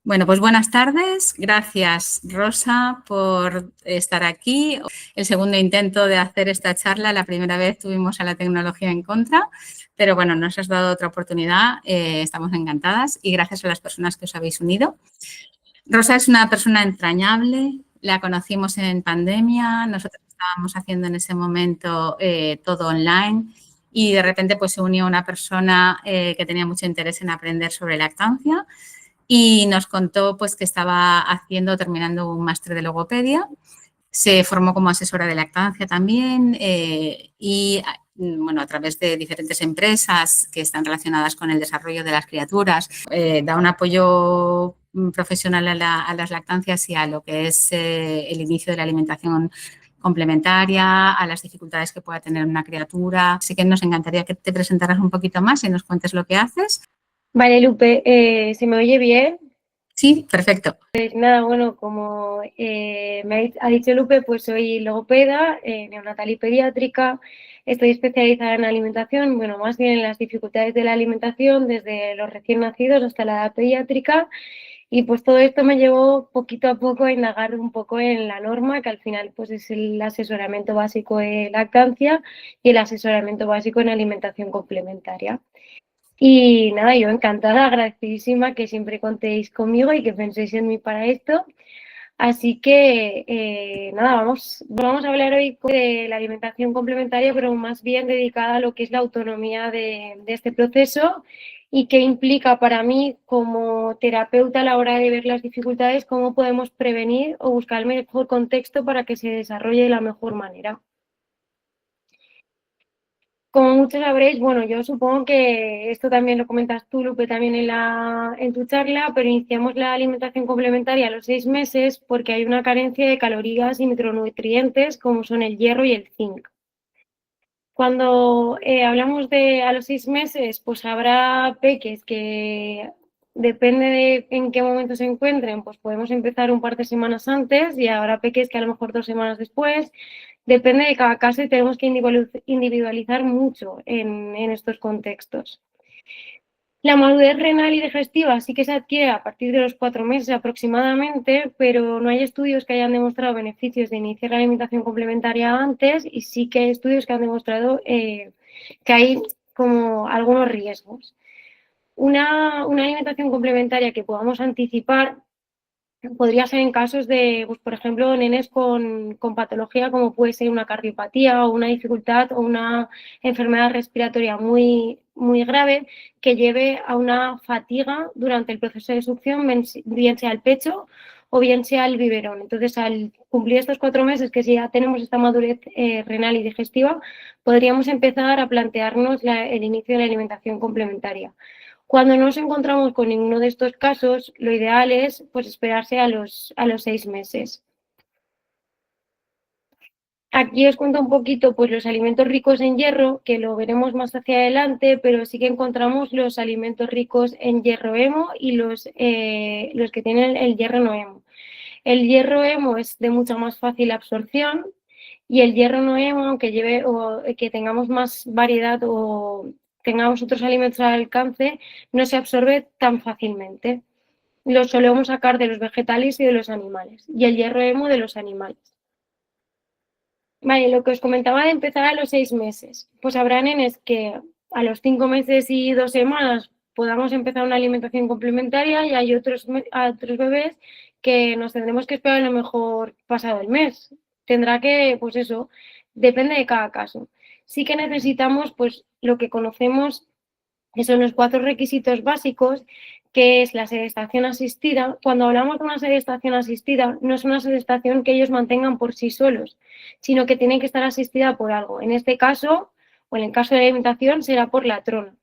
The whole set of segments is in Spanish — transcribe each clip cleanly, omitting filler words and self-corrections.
Bueno, pues buenas tardes. Gracias, Rosa, por estar aquí. El segundo intento de hacer esta charla, la primera vez tuvimos a la tecnología en contra, pero bueno, nos has dado otra oportunidad. Estamos encantadas y gracias a las personas que os habéis unido. Rosa es una persona entrañable. La conocimos en pandemia. Nosotros estábamos haciendo en ese momento todo online y de repente pues se unió una persona que tenía mucho interés en aprender sobre lactancia. Y nos contó pues, que estaba terminando un máster de logopedia, se formó como asesora de lactancia también y bueno, a través de diferentes empresas que están relacionadas con el desarrollo de las criaturas, da un apoyo profesional a las lactancias y a lo que es el inicio de la alimentación complementaria, a las dificultades que pueda tener una criatura. Así que nos encantaría que te presentaras un poquito más y nos cuentes lo que haces. Vale, Lupe, ¿se me oye bien? Sí, perfecto. Pues nada, bueno, como ha dicho Lupe, pues soy logopeda, neonatal y pediátrica. Estoy especializada en alimentación, bueno, más bien en las dificultades de la alimentación, desde los recién nacidos hasta la edad pediátrica. Y pues todo esto me llevó poquito a poco a indagar un poco en la norma, que al final pues es el asesoramiento básico de lactancia y el asesoramiento básico en alimentación complementaria. Y nada, yo encantada, agradecidísima que siempre contéis conmigo y que penséis en mí para esto. Así que nada, vamos a hablar hoy de la alimentación complementaria, pero más bien dedicada a lo que es la autonomía de este proceso y qué implica para mí como terapeuta a la hora de ver las dificultades, cómo podemos prevenir o buscar el mejor contexto para que se desarrolle de la mejor manera. Como muchos sabréis, bueno, yo supongo que esto también lo comentas tú, Lupe, también en tu charla, pero iniciamos la alimentación complementaria a los 6 meses porque hay una carencia de calorías y micronutrientes como son el hierro y el zinc. Cuando hablamos de a los 6 meses, pues habrá peques que depende de en qué momento se encuentren, pues podemos empezar un par de semanas antes y habrá peques que a lo mejor 2 semanas después. Depende de cada caso y tenemos que individualizar mucho en estos contextos. La madurez renal y digestiva sí que se adquiere a partir de los 4 meses aproximadamente, pero no hay estudios que hayan demostrado beneficios de iniciar la alimentación complementaria antes y sí que hay estudios que han demostrado que hay como algunos riesgos. Una alimentación complementaria que podamos anticipar podría ser en casos de, pues, por ejemplo, nenes con patología como puede ser una cardiopatía o una dificultad o una enfermedad respiratoria muy, muy grave que lleve a una fatiga durante el proceso de succión, bien sea el pecho o bien sea el biberón. Entonces, al cumplir estos 4 meses, que si ya tenemos esta madurez renal y digestiva, podríamos empezar a plantearnos el inicio de la alimentación complementaria. Cuando no nos encontramos con ninguno de estos casos, lo ideal es pues, esperarse a los 6 meses. Aquí os cuento un poquito pues, los alimentos ricos en hierro, que lo veremos más hacia adelante, pero sí que encontramos los alimentos ricos en hierro hemo y los que tienen el hierro no hemo. El hierro hemo es de mucha más fácil absorción y el hierro no hemo, aunque que tengamos más variedad o tengamos otros alimentos al alcance, no se absorbe tan fácilmente. Lo solemos sacar de los vegetales y de los animales, y el hierro hemo de los animales. Vale, lo que os comentaba de empezar a los 6 meses. Pues habrá nenes que a los 5 meses y 2 semanas podamos empezar una alimentación complementaria y hay otros bebés que nos tendremos que esperar a lo mejor pasado el mes. Tendrá que, pues eso, depende de cada caso. Sí que necesitamos, pues, lo que conocemos, que son los 4 requisitos básicos, que es la sedestación asistida. Cuando hablamos de una sedestación asistida, no es una sedestación que ellos mantengan por sí solos, sino que tiene que estar asistida por algo. En este caso, o en el caso de la alimentación, será por la trona.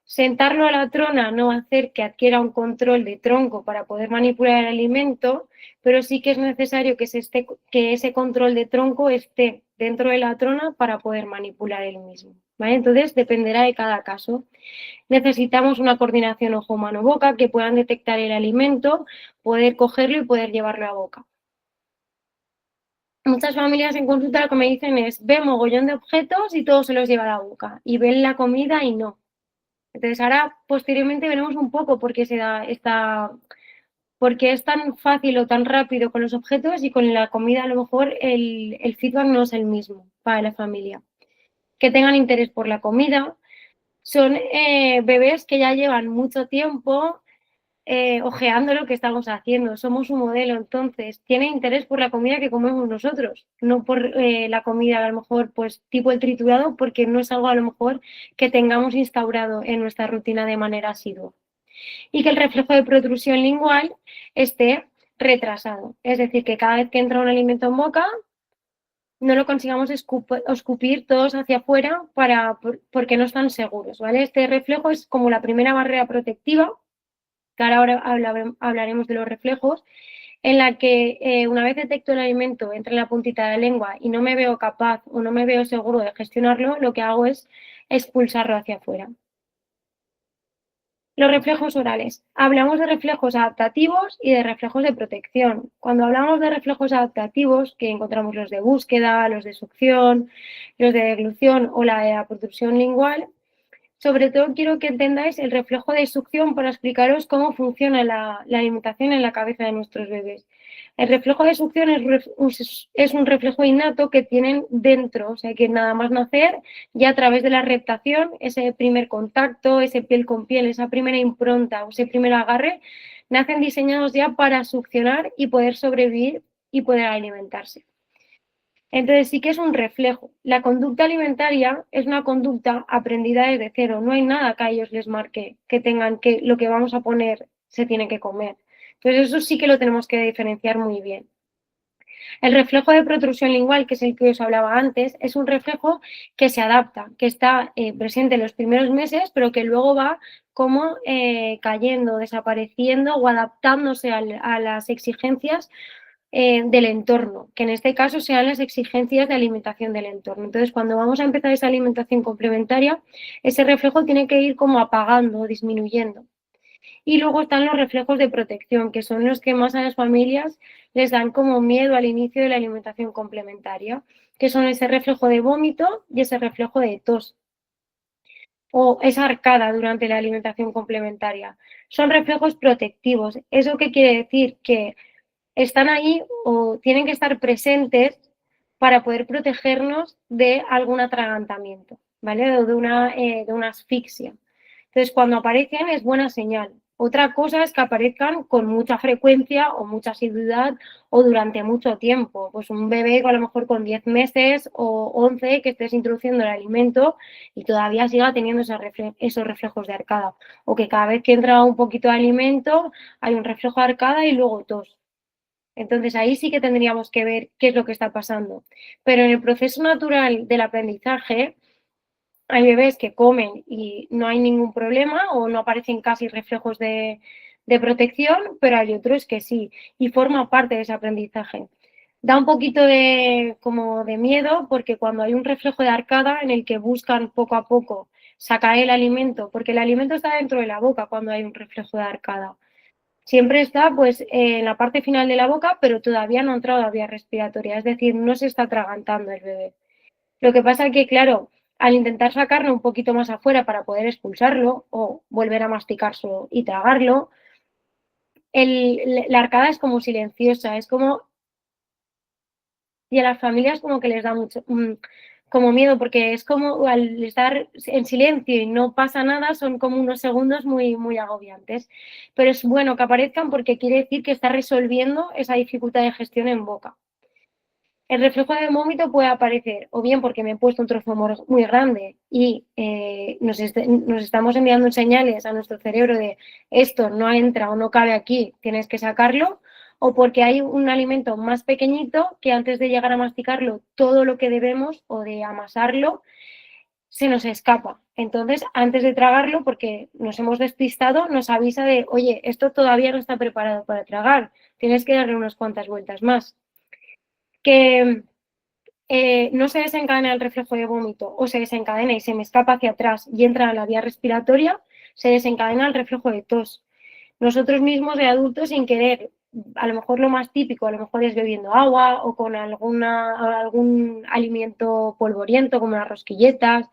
Sentarlo a la trona no va a hacer que adquiera un control de tronco para poder manipular el alimento, pero sí que es necesario que ese control de tronco esté dentro de la trona para poder manipular el mismo. ¿Vale? Entonces, dependerá de cada caso. Necesitamos una coordinación ojo-mano-boca que puedan detectar el alimento, poder cogerlo y poder llevarlo a boca. Muchas familias en consulta lo que me dicen es, ven mogollón de objetos y todos se los lleva a la boca, y ven la comida y no. Entonces ahora posteriormente veremos un poco por qué se da porque es tan fácil o tan rápido con los objetos y con la comida a lo mejor el feedback no es el mismo para la familia. Que tengan interés por la comida. Son bebés que ya llevan mucho tiempo ojeando lo que estamos haciendo. Somos un modelo, entonces tienen interés por la comida que comemos nosotros, no por la comida a lo mejor pues tipo el triturado, porque no es algo a lo mejor que tengamos instaurado en nuestra rutina de manera asidua. Y que el reflejo de protrusión lingual esté retrasado, es decir, que cada vez que entra un alimento en boca no lo consigamos escupir todos hacia afuera porque no están seguros, ¿vale? Este reflejo es como la primera barrera protectiva, que ahora hablaremos de los reflejos, en la que una vez detecto el alimento entre en la puntita de la lengua y no me veo capaz o no me veo seguro de gestionarlo, lo que hago es expulsarlo hacia afuera. Los reflejos orales. Hablamos de reflejos adaptativos y de reflejos de protección. Cuando hablamos de reflejos adaptativos, que encontramos los de búsqueda, los de succión, los de deglución o la de la protrusión lingual, sobre todo quiero que entendáis el reflejo de succión para explicaros cómo funciona la alimentación en la cabeza de nuestros bebés. El reflejo de succión es un reflejo innato que tienen dentro, o sea que nada más nacer, ya a través de la reptación, ese primer contacto, ese piel con piel, esa primera impronta o ese primer agarre, nacen diseñados ya para succionar y poder sobrevivir y poder alimentarse. Entonces sí que es un reflejo. La conducta alimentaria es una conducta aprendida desde cero. No hay nada que a ellos les marque que tengan que lo que vamos a poner se tiene que comer. Entonces eso sí que lo tenemos que diferenciar muy bien. El reflejo de protrusión lingual, que es el que os hablaba antes, es un reflejo que se adapta, que está presente en los primeros meses, pero que luego va como cayendo, desapareciendo o adaptándose a las exigencias del entorno, que en este caso sean las exigencias de alimentación del entorno. Entonces, cuando vamos a empezar esa alimentación complementaria, ese reflejo tiene que ir como apagando, disminuyendo. Y luego están los reflejos de protección, que son los que más a las familias les dan como miedo al inicio de la alimentación complementaria, que son ese reflejo de vómito y ese reflejo de tos o esa arcada durante la alimentación complementaria. Son reflejos protectivos. ¿Eso qué quiere decir? Que están ahí o tienen que estar presentes para poder protegernos de algún atragantamiento, ¿vale? O de una asfixia. Entonces, cuando aparecen es buena señal. Otra cosa es que aparezcan con mucha frecuencia o mucha asiduidad o durante mucho tiempo. Pues un bebé a lo mejor con 10 meses o 11 que estés introduciendo el alimento y todavía siga teniendo esos reflejos de arcada. O que cada vez que entra un poquito de alimento hay un reflejo de arcada y luego tos. Entonces ahí sí que tendríamos que ver qué es lo que está pasando. Pero en el proceso natural del aprendizaje hay bebés que comen y no hay ningún problema o no aparecen casi reflejos de protección, pero hay otros que sí y forma parte de ese aprendizaje. Da un poquito como de miedo porque cuando hay un reflejo de arcada en el que buscan poco a poco sacar el alimento, porque el alimento está dentro de la boca cuando hay un reflejo de arcada. Siempre está pues en la parte final de la boca, pero todavía no ha entrado a la vía respiratoria, es decir, no se está atragantando el bebé. Lo que pasa es que, claro, al intentar sacarlo un poquito más afuera para poder expulsarlo o volver a masticarlo y tragarlo, la arcada es como silenciosa, es como... Y a las familias como que les da mucho como miedo, porque es como al estar en silencio y no pasa nada, son como unos segundos muy, muy agobiantes. Pero es bueno que aparezcan porque quiere decir que está resolviendo esa dificultad de gestión en boca. El reflejo de vómito puede aparecer o bien porque me he puesto un trozo muy grande y nos estamos enviando señales a nuestro cerebro de esto no entra o no cabe aquí, tienes que sacarlo, o porque hay un alimento más pequeñito que antes de llegar a masticarlo todo lo que debemos o de amasarlo se nos escapa. Entonces, antes de tragarlo, porque nos hemos despistado, nos avisa de, oye, esto todavía no está preparado para tragar, tienes que darle unas cuantas vueltas más. Que no se desencadena el reflejo de vómito o se desencadena y se me escapa hacia atrás y entra a la vía respiratoria, se desencadena el reflejo de tos. Nosotros mismos de adultos sin querer, a lo mejor lo más típico, a lo mejor es bebiendo agua o con algún alimento polvoriento como unas rosquilletas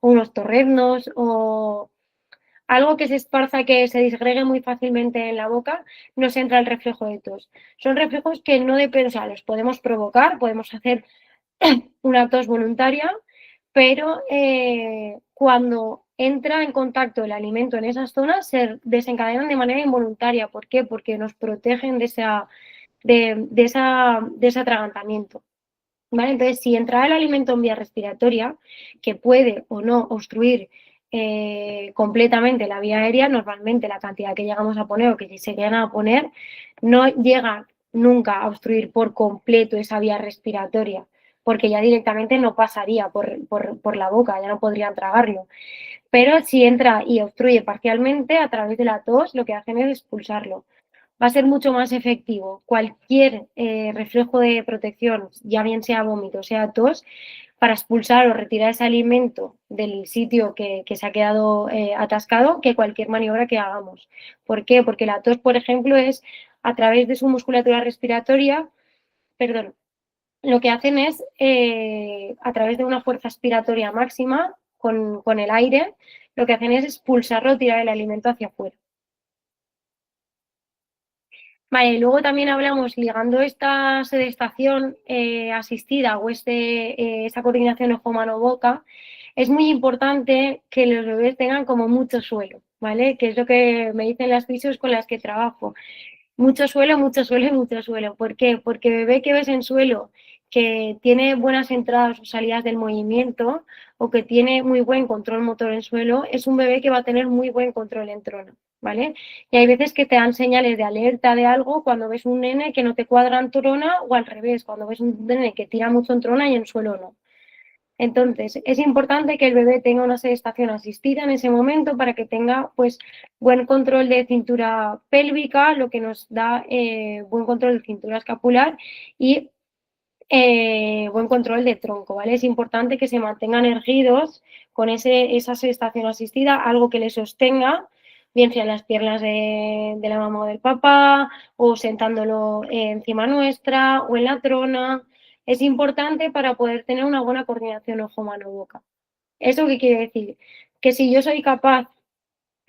o unos torreznos o algo que se esparza, que se disgregue muy fácilmente en la boca, nos entra el reflejo de tos. Son reflejos que no dependen, o sea, los podemos provocar, podemos hacer una tos voluntaria, pero cuando entra en contacto el alimento en esas zonas se desencadenan de manera involuntaria. ¿Por qué? Porque nos protegen de ese atragantamiento. ¿Vale? Entonces, si entra el alimento en vía respiratoria, que puede o no obstruir completamente la vía aérea, normalmente la cantidad que llegamos a poner o que se llegan a poner no llega nunca a obstruir por completo esa vía respiratoria, porque ya directamente no pasaría por la boca, ya no podrían tragarlo. Pero si entra y obstruye parcialmente, a través de la tos, lo que hacen es expulsarlo. Va a ser mucho más efectivo cualquier reflejo de protección, ya bien sea vómito, sea tos, para expulsar o retirar ese alimento del sitio que se ha quedado atascado, que cualquier maniobra que hagamos. ¿Por qué? Porque la tos, por ejemplo, es a través de su musculatura respiratoria, perdón, lo que hacen es, a través de una fuerza aspiratoria máxima, con el aire, lo que hacen es expulsarlo o tirar el alimento hacia afuera. Vale, luego también hablamos, ligando esta sedestación asistida o esa coordinación ojo-mano-boca, es muy importante que los bebés tengan como mucho suelo, ¿vale? Que es lo que me dicen las fisios con las que trabajo. Mucho suelo, mucho suelo y mucho suelo. ¿Por qué? Porque bebé que ves en suelo que tiene buenas entradas o salidas del movimiento o que tiene muy buen control motor en suelo, es un bebé que va a tener muy buen control en trono, ¿vale? Y hay veces que te dan señales de alerta de algo cuando ves un nene que no te cuadra en trona o al revés, cuando ves un nene que tira mucho en trona y en suelo no. Entonces, es importante que el bebé tenga una sedestación asistida en ese momento para que tenga pues buen control de cintura pélvica, lo que nos da buen control de cintura escapular y buen control de tronco, ¿vale? Es importante que se mantengan erguidos con esa sedestación asistida, algo que le sostenga, bien sea en las piernas de la mamá o del papá, o sentándolo encima nuestra, o en la trona. Es importante para poder tener una buena coordinación ojo-mano-boca. ¿Eso qué quiere decir? Que si yo soy capaz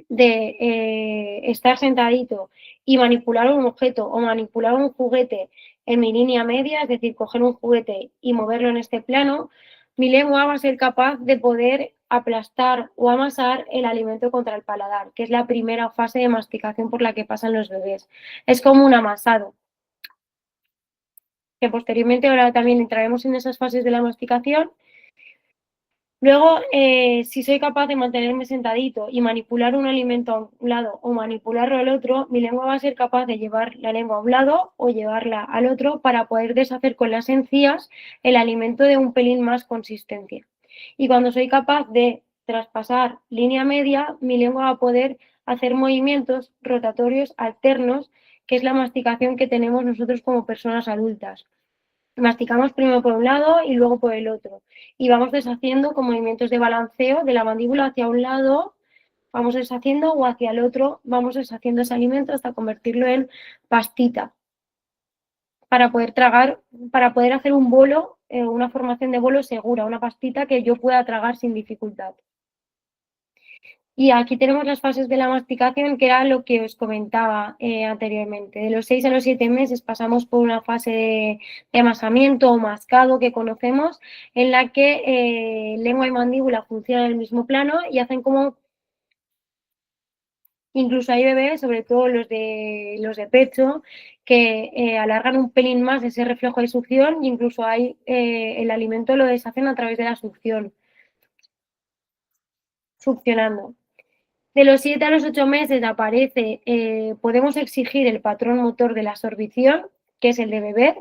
de estar sentadito y manipular un objeto o manipular un juguete en mi línea media, es decir, coger un juguete y moverlo en este plano, mi lengua va a ser capaz de poder aplastar o amasar el alimento contra el paladar, que es la primera fase de masticación por la que pasan los bebés. Es como un amasado, que posteriormente ahora también entraremos en esas fases de la masticación. Luego, si soy capaz de mantenerme sentadito y manipular un alimento a un lado o manipularlo al otro, mi lengua va a ser capaz de llevar la lengua a un lado o llevarla al otro para poder deshacer con las encías el alimento de un pelín más consistencia. Y cuando soy capaz de traspasar línea media, mi lengua va a poder hacer movimientos rotatorios alternos, que es la masticación que tenemos nosotros como personas adultas. Masticamos primero por un lado y luego por el otro. Y vamos deshaciendo con movimientos de balanceo de la mandíbula hacia un lado, vamos deshaciendo o hacia el otro, vamos deshaciendo ese alimento hasta convertirlo en pastita. Para poder tragar, para poder hacer un bolo, una formación de bolo segura, una pastita que yo pueda tragar sin dificultad. Y aquí tenemos las fases de la masticación, que era lo que os comentaba anteriormente. De los 6 a los 7 meses pasamos por una fase de amasamiento o mascado que conocemos, en la que lengua y mandíbula funcionan en el mismo plano y hacen como... Incluso hay bebés, sobre todo los de pecho, que alargan un pelín más ese reflejo de succión, e incluso hay el alimento lo deshacen a través de la succión, succionando. De los 7 a los 8 meses aparece, podemos exigir el patrón motor de la sorbición, que es el de beber,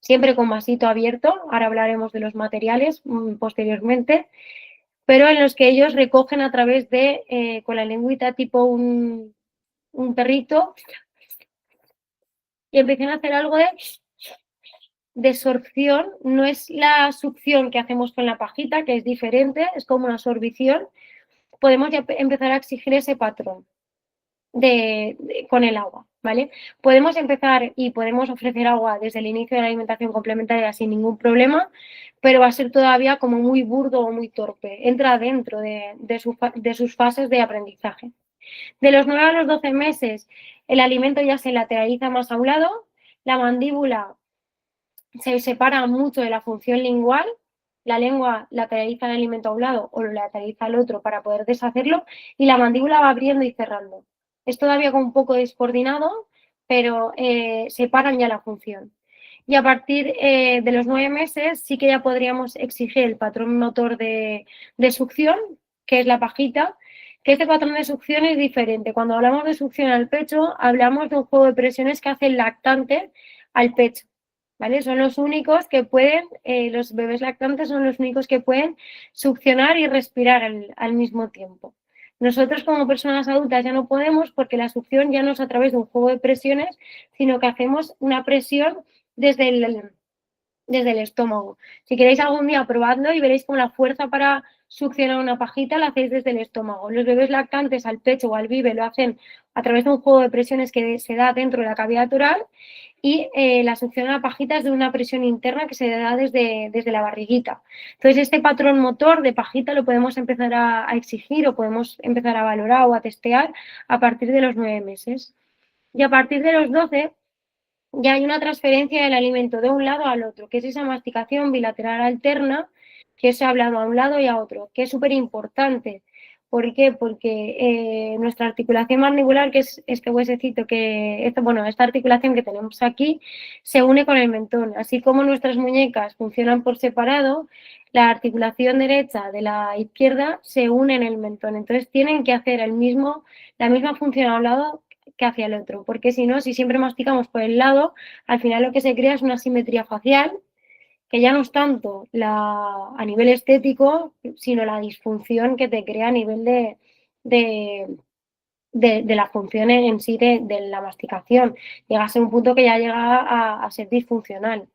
siempre con vasito abierto. Ahora hablaremos de los materiales posteriormente, pero en los que ellos recogen a través de, con la lengüita tipo un perrito, y empiezan a hacer algo de sorción. No es la succión que hacemos con la pajita, que es diferente, es como una sorbición. Podemos ya empezar a exigir ese patrón con el agua, ¿vale? Podemos empezar y podemos ofrecer agua desde el inicio de la alimentación complementaria sin ningún problema, pero va a ser todavía como muy burdo o muy torpe. Entra dentro de sus fases de aprendizaje. De los 9 a los 12 meses, el alimento ya se lateraliza más a un lado, la mandíbula se separa mucho de la función lingual, la lengua lateraliza el alimento a un lado o lo lateraliza al otro para poder deshacerlo y la mandíbula va abriendo y cerrando. Es todavía como un poco descoordinado, pero separan ya la función. Y a partir de los 9 meses sí que ya podríamos exigir el patrón motor de succión, que es la pajita, que este patrón de succión es diferente. Cuando hablamos de succión al pecho, hablamos de un juego de presiones que hace el lactante al pecho. ¿Vale? Son los únicos que pueden, los bebés lactantes son los únicos que pueden succionar y respirar al mismo tiempo. Nosotros como personas adultas ya no podemos porque la succión ya no es a través de un juego de presiones, sino que hacemos una presión desde el estómago. Si queréis algún día probadlo y veréis como la fuerza para succionar una pajita la hacéis desde el estómago. Los bebés lactantes al pecho o al bibe lo hacen a través de un juego de presiones que se da dentro de la cavidad oral y la succión a la pajita es de una presión interna que se da desde la barriguita. Entonces, este patrón motor de pajita lo podemos empezar a exigir o podemos empezar a valorar o a testear a partir de los 9 meses. Y a partir de los 12 ya hay una transferencia del alimento de un lado al otro, que es esa masticación bilateral alterna que se ha hablado a un lado y a otro, que es súper importante. ¿Por qué? Porque nuestra articulación mandibular, que es este huesecito esta articulación que tenemos aquí, se une con el mentón. Así como nuestras muñecas funcionan por separado, la articulación derecha de la izquierda se une en el mentón. Entonces tienen que hacer la misma función a un lado que hacia el otro, porque si no, si siempre masticamos por el lado, al final lo que se crea es una simetría facial, que ya no es tanto a nivel estético, sino la disfunción que te crea a nivel de la función en sí de la masticación. Llega a ser un punto que ya llega a ser disfuncional,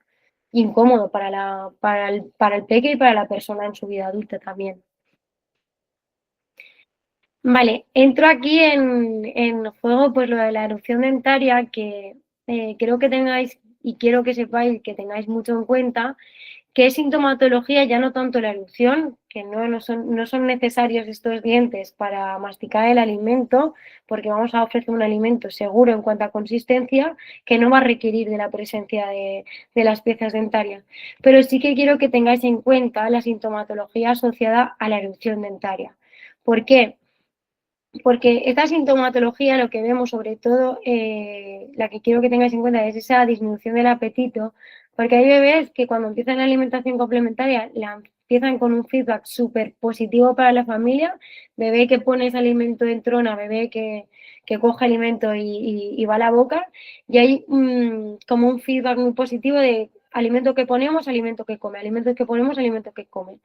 incómodo para el peque y para la persona en su vida adulta también. Vale, entro aquí en juego pues lo de la erupción dentaria, que creo que tengáis y quiero que sepáis que tengáis mucho en cuenta, que es sintomatología ya no tanto la erupción, que no son necesarios estos dientes para masticar el alimento, porque vamos a ofrecer un alimento seguro en cuanto a consistencia, que no va a requerir de la presencia de las piezas dentarias. Pero sí que quiero que tengáis en cuenta la sintomatología asociada a la erupción dentaria. ¿Por qué? Porque esta sintomatología, lo que vemos sobre todo, la que quiero que tengáis en cuenta es esa disminución del apetito, porque hay bebés que cuando empiezan la alimentación complementaria la empiezan con un feedback súper positivo para la familia, bebé que pone ese alimento en trona, bebé que coge alimento y va a la boca, y hay como un feedback muy positivo de alimento que ponemos, alimento que come, alimento que ponemos, alimento que come.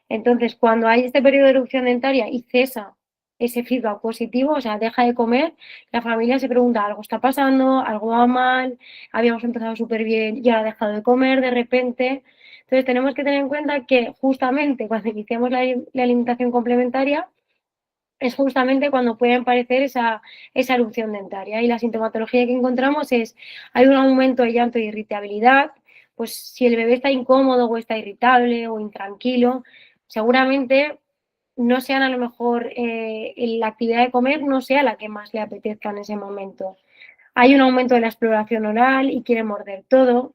Entonces, cuando hay este periodo de erupción dentaria y cesa ese feedback positivo, o sea, deja de comer, la familia se pregunta, algo está pasando, algo va mal, habíamos empezado súper bien y ahora ha dejado de comer de repente. Entonces, tenemos que tener en cuenta que justamente cuando iniciamos la alimentación complementaria, es justamente cuando puede aparecer esa erupción dentaria. Y la sintomatología que encontramos es, hay un aumento de llanto y irritabilidad, pues si el bebé está incómodo o está irritable o intranquilo, seguramente no sean a lo mejor la actividad de comer no sea la que más le apetezca en ese momento. Hay un aumento de la exploración oral y quiere morder todo.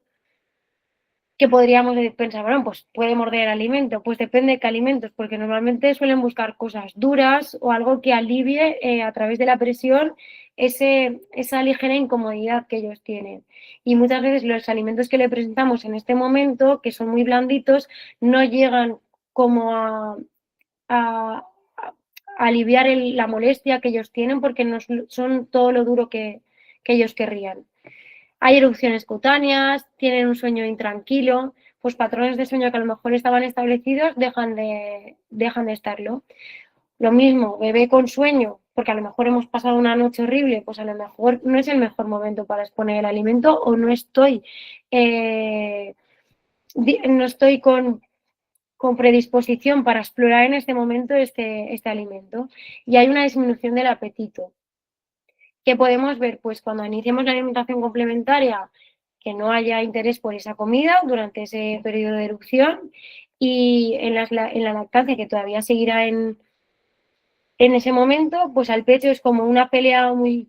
¿Qué podríamos pensar? Bueno, pues puede morder el alimento, pues depende de qué alimentos, porque normalmente suelen buscar cosas duras o algo que alivie a través de la presión esa ligera incomodidad que ellos tienen. Y muchas veces los alimentos que le presentamos en este momento, que son muy blanditos, no llegan como a aliviar la molestia que ellos tienen porque no son todo lo duro que ellos querrían. Hay erupciones cutáneas, tienen un sueño intranquilo, pues patrones de sueño que a lo mejor estaban establecidos dejan de estarlo. Lo mismo, bebé con sueño, porque a lo mejor hemos pasado una noche horrible, pues a lo mejor no es el mejor momento para exponer el alimento o no estoy con predisposición para explorar en este momento este alimento. Y hay una disminución del apetito. ¿Qué podemos ver? Pues cuando iniciemos la alimentación complementaria, que no haya interés por esa comida durante ese periodo de erupción, y en la lactancia, que todavía seguirá en ese momento, pues al pecho es como una pelea muy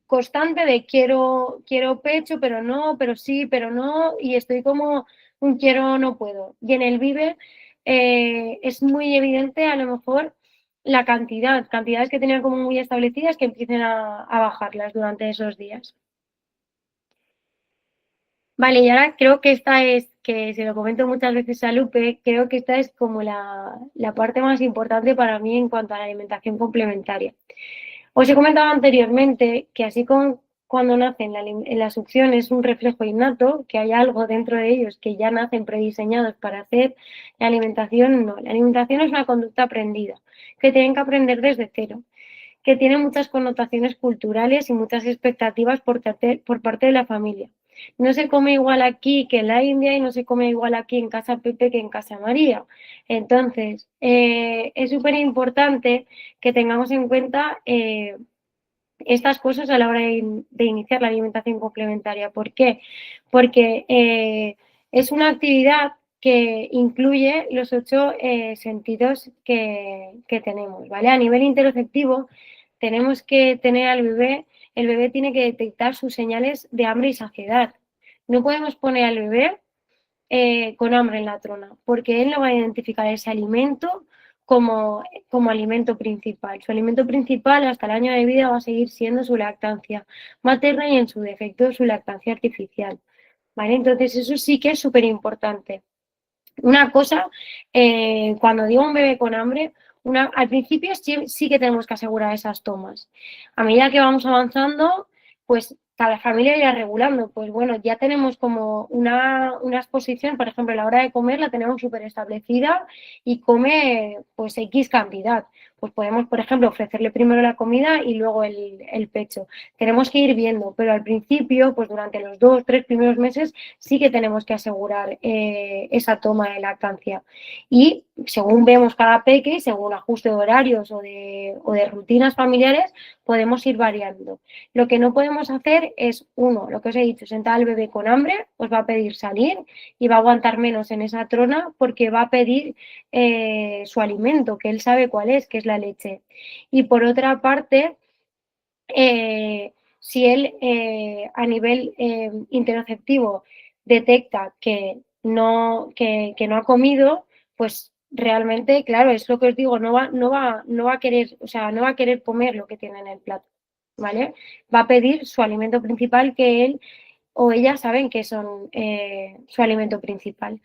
constante de quiero pecho, pero sí, pero no, y estoy como un quiero, no puedo. Y en el Vive es muy evidente a lo mejor la cantidades que tenían como muy establecidas que empiecen a bajarlas durante esos días. Vale, y ahora creo que esta es, que se lo comento muchas veces a Lupe, creo que esta es como la parte más importante para mí en cuanto a la alimentación complementaria. Os he comentado anteriormente que así como cuando nacen en la succión es un reflejo innato, que hay algo dentro de ellos que ya nacen prediseñados para hacer la alimentación, no. La alimentación es una conducta aprendida, que tienen que aprender desde cero, que tiene muchas connotaciones culturales y muchas expectativas por parte de la familia. No se come igual aquí que en la India y no se come igual aquí en casa Pepe que en casa María. Entonces, es súper importante que tengamos en cuenta estas cosas a la hora de iniciar la alimentación complementaria. ¿Por qué? Porque es una actividad que incluye los 8 sentidos que tenemos, ¿vale? A nivel interoceptivo tenemos que tener al bebé, el bebé tiene que detectar sus señales de hambre y saciedad. No podemos poner al bebé con hambre en la trona, porque él no va a identificar ese alimento como alimento principal. Su alimento principal hasta el año de vida va a seguir siendo su lactancia materna y en su defecto su lactancia artificial. ¿Vale? Entonces eso sí que es súper importante. Una cosa, cuando digo un bebé con hambre, al principio sí que tenemos que asegurar esas tomas. A medida que vamos avanzando, pues cada familia irá regulando. Pues bueno, ya tenemos como una exposición, por ejemplo, a la hora de comer la tenemos súper establecida y come pues X cantidad. Pues podemos, por ejemplo, ofrecerle primero la comida y luego el pecho. Tenemos que ir viendo, pero al principio, pues durante los 2, 3 primeros meses, sí que tenemos que asegurar esa toma de lactancia. Y según vemos cada peque, según ajuste de horarios o de rutinas familiares, podemos ir variando. Lo que no podemos hacer es, uno, lo que os he dicho, sentar al bebé con hambre, os va a pedir salir y va a aguantar menos en esa trona porque va a pedir su alimento, que él sabe cuál es, que es la leche. Y por otra parte, si él a nivel interoceptivo detecta que no ha comido, pues realmente, claro, es lo que os digo, no va a querer, o sea, no va a querer comer lo que tiene en el plato, ¿vale? Va a pedir su alimento principal que él o ella saben que son su alimento principal.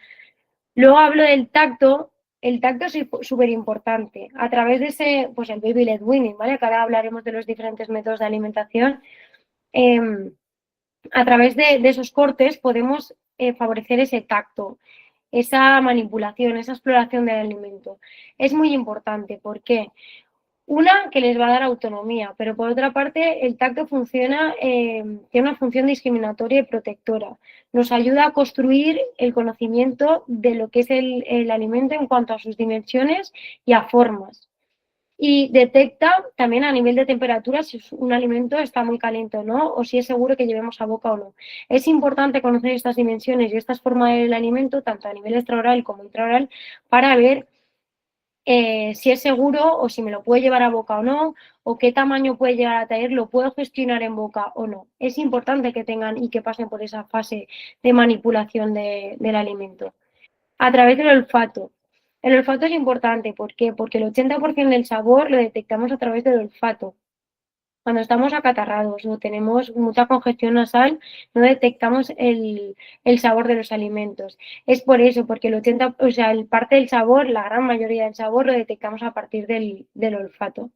Luego hablo del tacto. El tacto es súper importante. A través de ese, pues el baby led weaning, ¿vale? Que ahora hablaremos de los diferentes métodos de alimentación. A través de esos cortes podemos favorecer ese tacto, esa manipulación, esa exploración del alimento. Es muy importante. ¿Por qué? Una, que les va a dar autonomía, pero por otra parte, el tacto funciona, tiene una función discriminatoria y protectora. Nos ayuda a construir el conocimiento de lo que es el alimento en cuanto a sus dimensiones y a formas. Y detecta también a nivel de temperatura si un alimento está muy caliente o no, o si es seguro que llevemos a boca o no. Es importante conocer estas dimensiones y estas formas del alimento, tanto a nivel extraoral como intraoral, para ver si es seguro o si me lo puede llevar a boca o no, o qué tamaño puede llegar a tener, lo puedo gestionar en boca o no. Es importante que tengan y que pasen por esa fase de manipulación del alimento. A través del olfato. El olfato es importante, ¿por qué? Porque el 80% del sabor lo detectamos a través del olfato. Cuando estamos acatarrados o tenemos mucha congestión nasal, no detectamos el sabor de los alimentos. Es por eso, porque el parte del sabor, la gran mayoría del sabor, lo detectamos a partir del olfato.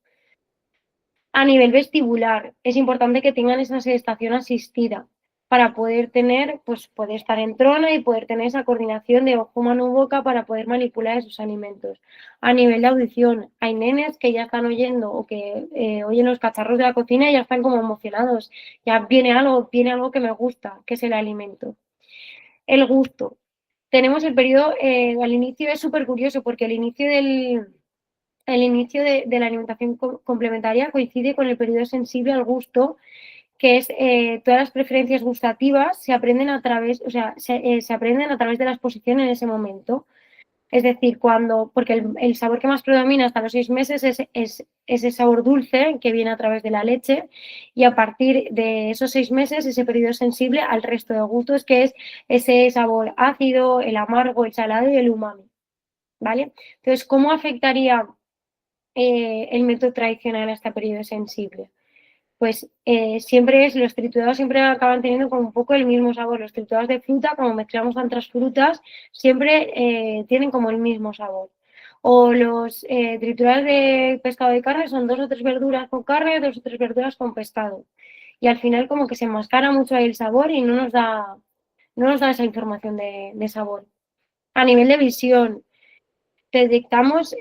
A nivel vestibular, es importante que tengan esa sedestación asistida para poder tener, pues poder estar en trona y poder tener esa coordinación de ojo, mano, boca para poder manipular esos alimentos. A nivel de audición, hay nenes que ya están oyendo o que oyen los cacharros de la cocina y ya están como emocionados. Ya viene algo que me gusta, que es el alimento. El gusto. Tenemos el periodo, al inicio es súper curioso porque al inicio el inicio de la alimentación complementaria coincide con el periodo sensible al gusto, que es todas las preferencias gustativas se aprenden a través, o sea, se aprenden a través de la exposición en ese momento. Es decir, porque el sabor que más predomina hasta los 6 meses es ese sabor dulce que viene a través de la leche, y a partir de esos 6 meses ese periodo es sensible al resto de gustos, que es ese sabor ácido, el amargo, el salado y el umami, ¿vale? Entonces, ¿cómo afectaría el método tradicional a este periodo sensible? Pues los triturados siempre acaban teniendo como un poco el mismo sabor. Los triturados de fruta, como mezclamos tantas frutas, siempre tienen como el mismo sabor. O los triturados de pescado y carne son 2 o 3 verduras con carne, 2 o 3 verduras con pescado. Y al final como que se enmascara mucho ahí el sabor y no nos da esa información de sabor. A nivel de visión, detectamos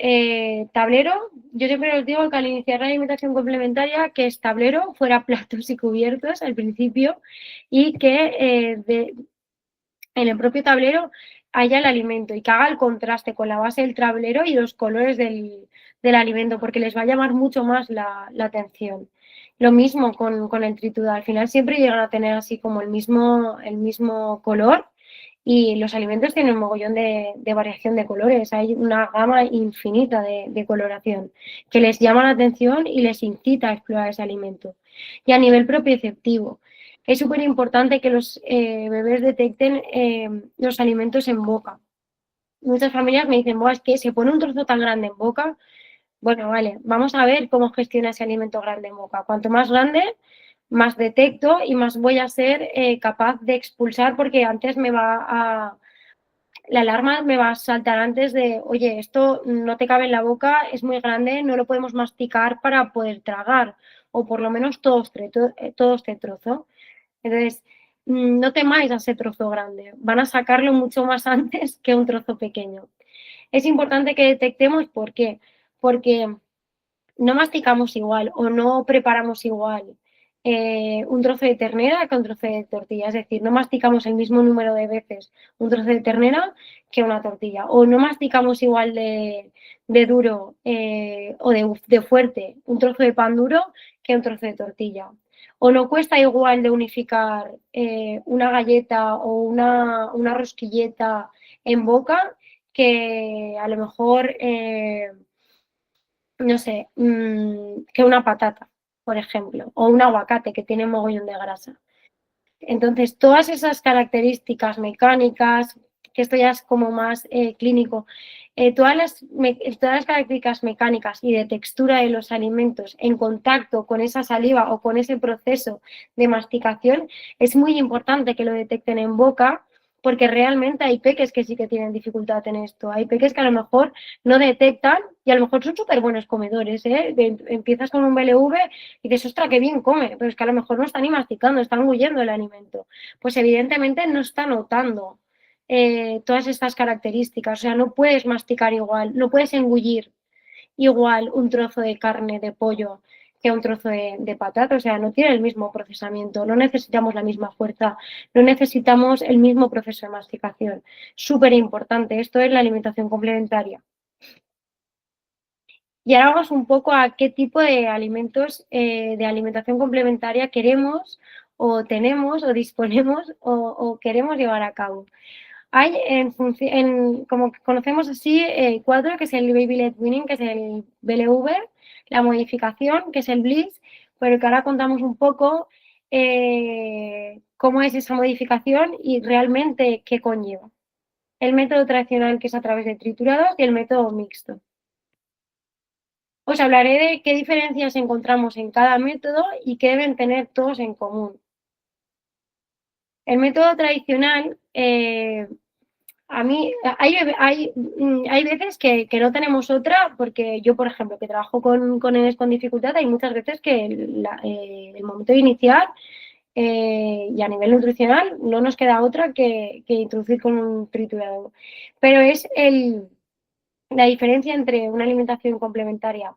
tablero. Yo siempre os digo que al iniciar la alimentación complementaria, que es tablero, fuera platos y cubiertos al principio, y que en el propio tablero haya el alimento y que haga el contraste con la base del tablero y los colores del alimento, porque les va a llamar mucho más la atención. Lo mismo con el triturado. Al final siempre llegan a tener así como el mismo color, y los alimentos tienen un mogollón de variación de colores. Hay una gama infinita de coloración que les llama la atención y les incita a explorar ese alimento. Y a nivel propioceptivo, es súper importante que los bebés detecten los alimentos en boca. Muchas familias me dicen, es que se pone un trozo tan grande en boca. Bueno, vale, vamos a ver cómo gestiona ese alimento grande en boca. Cuanto más grande, más detecto y más voy a ser capaz de expulsar, porque antes la alarma me va a saltar antes de, oye, esto no te cabe en la boca, es muy grande, no lo podemos masticar para poder tragar, o por lo menos todo este trozo. Entonces, no temáis a ese trozo grande, van a sacarlo mucho más antes que un trozo pequeño. Es importante que detectemos por qué, porque no masticamos igual o no preparamos igual un trozo de ternera que un trozo de tortilla. Es decir, no masticamos el mismo número de veces un trozo de ternera que una tortilla. O no masticamos igual de duro o de fuerte un trozo de pan duro que un trozo de tortilla. O no cuesta igual de unificar una galleta o una rosquilleta en boca que a lo mejor no sé, que una patata, por ejemplo, o un aguacate que tiene mogollón de grasa. Entonces, todas esas características mecánicas, que esto ya es como más clínico, todas las características mecánicas y de textura de los alimentos en contacto con esa saliva o con ese proceso de masticación, es muy importante que lo detecten en boca, porque realmente hay peques que sí que tienen dificultad en esto. Hay peques que a lo mejor no detectan y a lo mejor son súper buenos comedores, ¿eh? Empiezas con un BLV y dices, ostras, qué bien come, pero es que a lo mejor no está ni masticando, está engullendo el alimento. Pues evidentemente no está notando todas estas características. O sea, no puedes masticar igual, no puedes engullir igual un trozo de carne de pollo que un trozo de patata. O sea, no tiene el mismo procesamiento, no necesitamos la misma fuerza, no necesitamos el mismo proceso de masticación. Súper importante, esto es la alimentación complementaria. Y ahora vamos un poco a qué tipo de alimentos de alimentación complementaria queremos o tenemos o disponemos o queremos llevar a cabo. Hay, como conocemos así, 4, que es el Baby Led Weaning, que es el BLV, la modificación, que es el Bliss, pero que ahora contamos un poco cómo es esa modificación y realmente qué conlleva. El método tradicional, que es a través de triturados, y el método mixto. Os hablaré de qué diferencias encontramos en cada método y qué deben tener todos en común. El método tradicional, a mí hay veces que no tenemos otra, porque yo, por ejemplo, que trabajo con nenes con dificultad, hay muchas veces que el momento inicial y a nivel nutricional no nos queda otra que introducir con un triturador. Pero es la diferencia entre una alimentación complementaria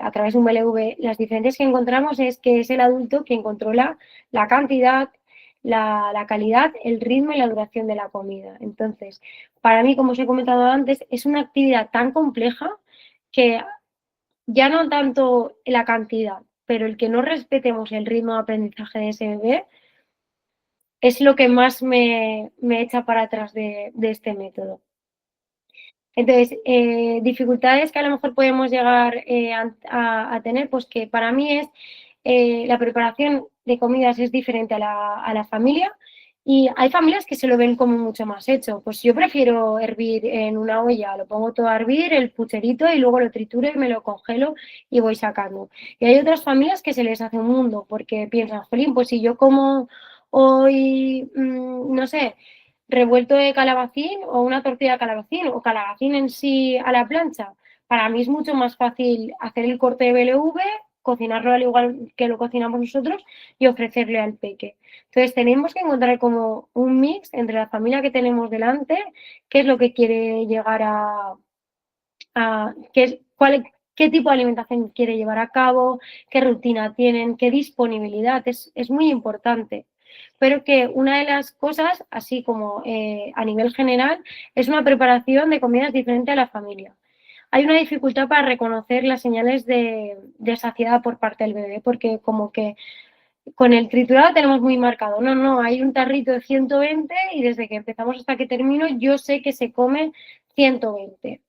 a través de un BLV, las diferencias que encontramos es que es el adulto quien controla la cantidad, la calidad, el ritmo y la duración de la comida. Entonces, para mí, como os he comentado antes, es una actividad tan compleja que ya no tanto la cantidad, pero el que no respetemos el ritmo de aprendizaje de ese bebé es lo que más me echa para atrás de este método. Entonces, dificultades que a lo mejor podemos llegar a tener, pues que para mí es la preparación de comidas es diferente a la familia y hay familias que se lo ven como mucho más hecho. Pues yo prefiero hervir en una olla, lo pongo todo a hervir, el pucherito y luego lo trituro y me lo congelo y voy sacando. Y hay otras familias que se les hace un mundo porque piensan, jolín, pues si yo como hoy, no sé, revuelto de calabacín o una tortilla de calabacín o calabacín en sí a la plancha. Para mí es mucho más fácil hacer el corte de BLV, cocinarlo al igual que lo cocinamos nosotros y ofrecerle al peque. Entonces tenemos que encontrar como un mix entre la familia que tenemos delante, qué es lo que quiere llegar qué tipo de alimentación quiere llevar a cabo, qué rutina tienen, qué disponibilidad, es muy importante. Pero que una de las cosas, así como a nivel general, es una preparación de comidas diferente a la familia. Hay una dificultad para reconocer las señales de saciedad por parte del bebé, porque como que con el triturado tenemos muy marcado, no, hay un tarrito de 120 y desde que empezamos hasta que termino yo sé que se come 120.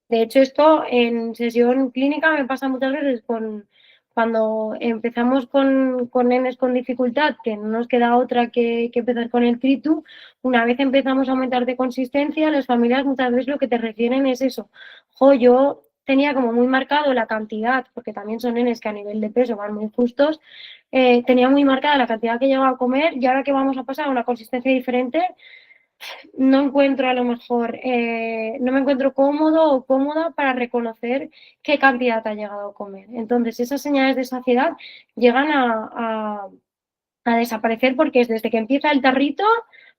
De hecho, esto en sesión clínica me pasa muchas veces cuando empezamos con nenes con dificultad, que no nos queda otra que empezar con el tritu, una vez empezamos a aumentar de consistencia, las familias muchas veces lo que te refieren es eso. Yo tenía como muy marcado la cantidad, porque también son nenes que a nivel de peso van muy justos, tenía muy marcada la cantidad que llegaba a comer y ahora que vamos a pasar a una consistencia diferente, no encuentro a lo mejor, no me encuentro cómodo o cómoda para reconocer qué cantidad ha llegado a comer. Entonces, esas señales de saciedad llegan a desaparecer porque es desde que empieza el tarrito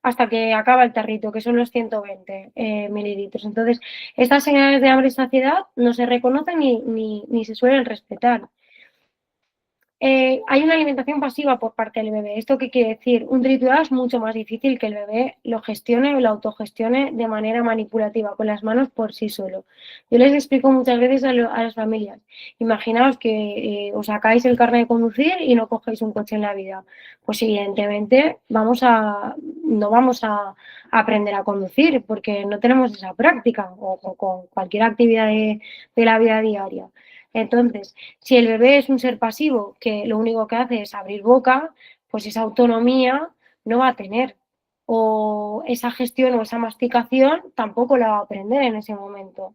hasta que acaba el tarrito, que son los 120 mililitros. Entonces, estas señales de hambre y saciedad no se reconocen ni se suelen respetar. Hay una alimentación pasiva por parte del bebé. ¿Esto qué quiere decir? Un triturado es mucho más difícil que el bebé lo gestione o lo autogestione de manera manipulativa, con las manos por sí solo. Yo les explico muchas veces a las familias, imaginaos que os sacáis el carnet de conducir y no cogéis un coche en la vida. Pues evidentemente no vamos a aprender a conducir porque no tenemos esa práctica o con cualquier actividad de la vida diaria. Entonces, si el bebé es un ser pasivo que lo único que hace es abrir boca, pues esa autonomía no va a tener. O esa gestión o esa masticación tampoco la va a aprender en ese momento.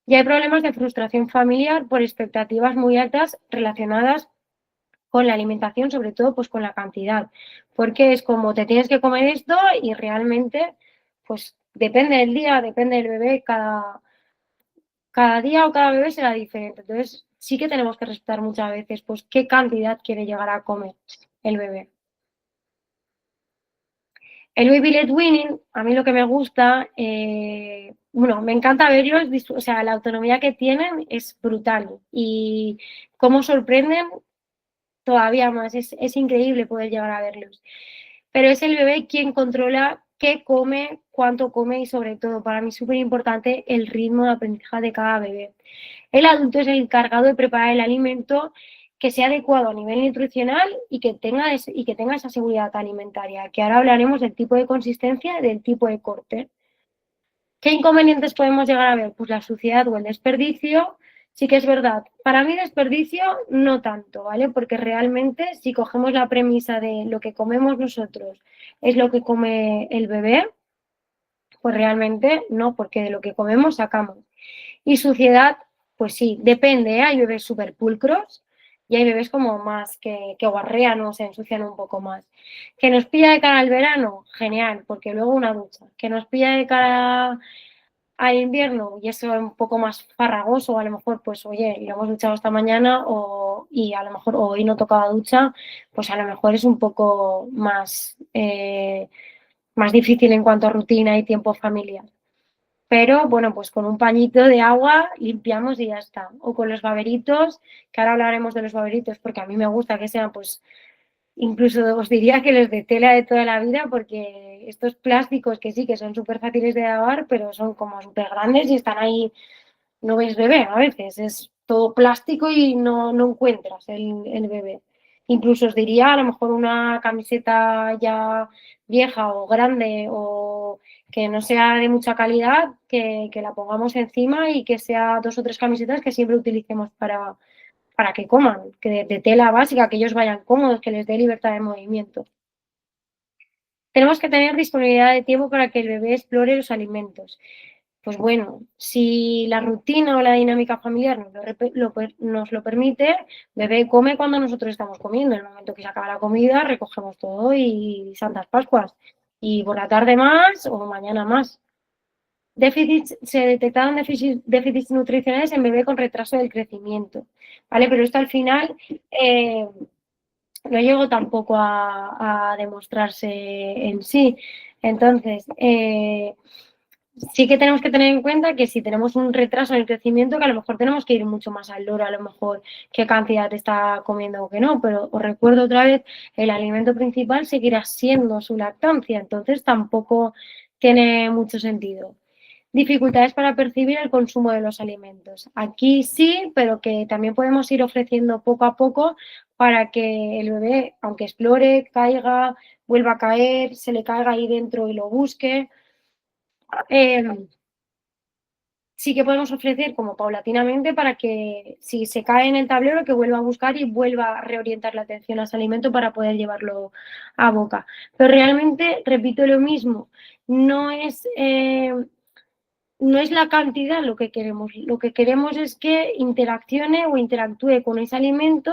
Y hay problemas de frustración familiar por expectativas muy altas relacionadas con la alimentación, sobre todo pues con la cantidad. Porque es como te tienes que comer esto y realmente pues depende del día, depende del bebé, cada día o cada bebé será diferente. Entonces, sí que tenemos que respetar muchas veces, pues, qué cantidad quiere llegar a comer el bebé. El baby led weaning, a mí lo que me gusta, bueno, me encanta verlos, o sea, la autonomía que tienen es brutal y cómo sorprenden todavía más, es increíble poder llegar a verlos. Pero es el bebé quien controla qué come, cuánto come y sobre todo, para mí es súper importante el ritmo de aprendizaje de cada bebé. El adulto es el encargado de preparar el alimento que sea adecuado a nivel nutricional y que tenga esa seguridad alimentaria, que ahora hablaremos del tipo de consistencia y del tipo de corte. ¿Qué inconvenientes podemos llegar a ver? Pues la suciedad o el desperdicio. Sí que es verdad. Para mí desperdicio no tanto, ¿vale? Porque realmente si cogemos la premisa de lo que comemos nosotros es lo que come el bebé, pues realmente no, porque de lo que comemos sacamos. Y suciedad, pues sí, depende, ¿eh? Hay bebés súper pulcros y hay bebés como más que guarrean o se ensucian un poco más. ¿Que nos pilla de cara al verano? Genial, porque luego una ducha. ¿Que nos pilla de cara al invierno y eso es un poco más farragoso? A lo mejor, pues oye, lo hemos duchado esta mañana y a lo mejor hoy no tocaba ducha, pues a lo mejor es un poco más difícil en cuanto a rutina y tiempo familiar. Pero bueno, pues con un pañito de agua limpiamos y ya está. O con los baberitos, que ahora hablaremos de los baberitos porque a mí me gusta que sean, pues, incluso os diría que los de tela de toda la vida, porque estos plásticos que sí, que son súper fáciles de lavar, pero son como súper grandes y están ahí no ves bebé a veces, es todo plástico y no encuentras el bebé. Incluso os diría a lo mejor una camiseta ya vieja o grande o que no sea de mucha calidad, que la pongamos encima y que sea 2 o 3 camisetas que siempre utilicemos para que coman, que de tela básica, que ellos vayan cómodos, que les dé libertad de movimiento. Tenemos que tener disponibilidad de tiempo para que el bebé explore los alimentos. Pues bueno, si la rutina o la dinámica familiar nos lo permite, bebé come cuando nosotros estamos comiendo. En el momento que se acaba la comida, recogemos todo y Santas Pascuas. Y por la tarde más o mañana más. Se detectaron déficits nutricionales en bebé con retraso del crecimiento, ¿vale? Pero esto al final no llegó tampoco a demostrarse en sí. Entonces, sí que tenemos que tener en cuenta que si tenemos un retraso en el crecimiento, que a lo mejor tenemos que ir mucho más al loro, a lo mejor qué cantidad está comiendo o qué no, pero os recuerdo otra vez, el alimento principal seguirá siendo su lactancia, entonces tampoco tiene mucho sentido. Dificultades para percibir el consumo de los alimentos. Aquí sí, pero que también podemos ir ofreciendo poco a poco para que el bebé, aunque explore, caiga, vuelva a caer, se le caiga ahí dentro y lo busque. Sí que podemos ofrecer como paulatinamente para que si se cae en el tablero que vuelva a buscar y vuelva a reorientar la atención a ese alimento para poder llevarlo a boca. Pero realmente, repito lo mismo, no es la cantidad lo que queremos es que interaccione o interactúe con ese alimento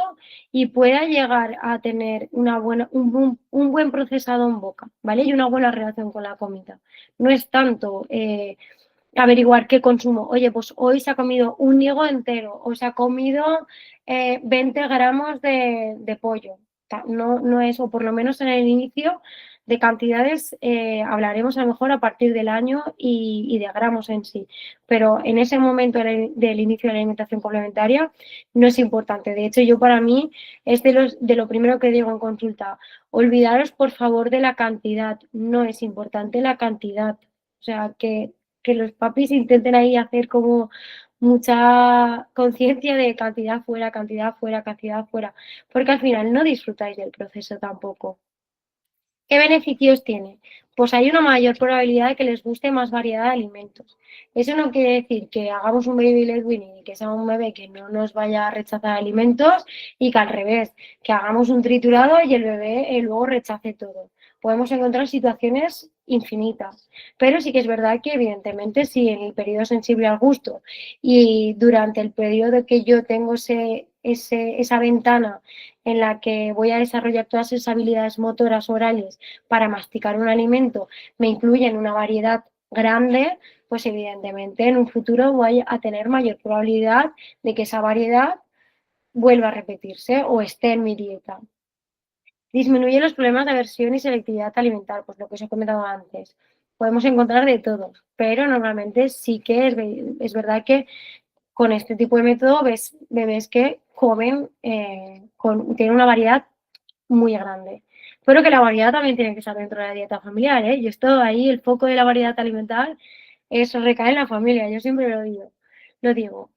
y pueda llegar a tener un buen procesado en boca, ¿vale? Y una buena relación con la comida. No es tanto averiguar qué consumo. Oye, pues hoy se ha comido un higo entero o se ha comido 20 gramos de pollo. No es, o por lo menos en el inicio de cantidades hablaremos a lo mejor a partir del año y de gramos en sí. Pero en ese momento del inicio de la alimentación complementaria no es importante. De hecho, yo para mí es de lo primero que digo en consulta. Olvidaros, por favor, de la cantidad. No es importante la cantidad. O sea, que los papis intenten ahí hacer como mucha conciencia de cantidad fuera, cantidad fuera, cantidad fuera, porque al final no disfrutáis del proceso tampoco. ¿Qué beneficios tiene? Pues hay una mayor probabilidad de que les guste más variedad de alimentos. Eso no quiere decir que hagamos un baby led weaning y que sea un bebé que no nos vaya a rechazar alimentos y que al revés, que hagamos un triturado y el bebé luego rechace todo. Podemos encontrar situaciones infinitas, pero sí que es verdad que evidentemente si en el periodo sensible al gusto y durante el periodo que yo tengo esa ventana en la que voy a desarrollar todas esas habilidades motoras orales para masticar un alimento, me incluyen una variedad grande, pues evidentemente en un futuro voy a tener mayor probabilidad de que esa variedad vuelva a repetirse o esté en mi dieta. Disminuye los problemas de aversión y selectividad alimentar, pues lo que os he comentado antes. Podemos encontrar de todo, pero normalmente sí que es verdad que con este tipo de método ves bebés que comen, tienen una variedad muy grande. Pero que la variedad también tiene que estar dentro de la dieta familiar, ¿eh? Y esto ahí, el foco de la variedad alimentar, eso recae en la familia, yo siempre lo digo.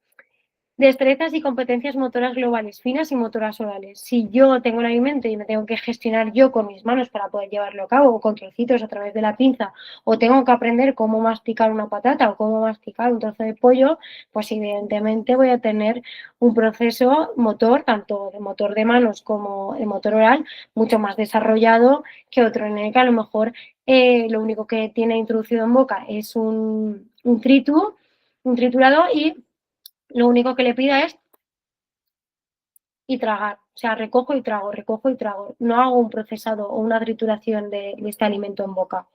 Destrezas y competencias motoras globales, finas y motoras orales. Si yo tengo el alimento y me tengo que gestionar yo con mis manos para poder llevarlo a cabo, o con trocitos a través de la pinza, o tengo que aprender cómo masticar una patata o cómo masticar un trozo de pollo, pues evidentemente voy a tener un proceso motor, tanto de motor de manos como de motor oral, mucho más desarrollado que otro en el que a lo mejor lo único que tiene introducido en boca es un triturado y lo único que le pida es y tragar. O sea, recojo y trago, recojo y trago. No hago un procesado o una trituración de este alimento en boca.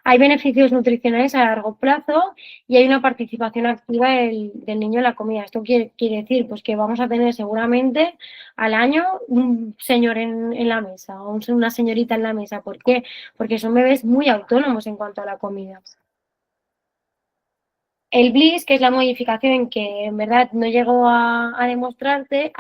Hay beneficios nutricionales a largo plazo y hay una participación activa del niño en la comida. Esto quiere decir pues, que vamos a tener seguramente al año un señor en la mesa o una señorita en la mesa. ¿Por qué? Porque son bebés muy autónomos en cuanto a la comida. El Bliss, que es la modificación en que en verdad no llegó a demostrarse,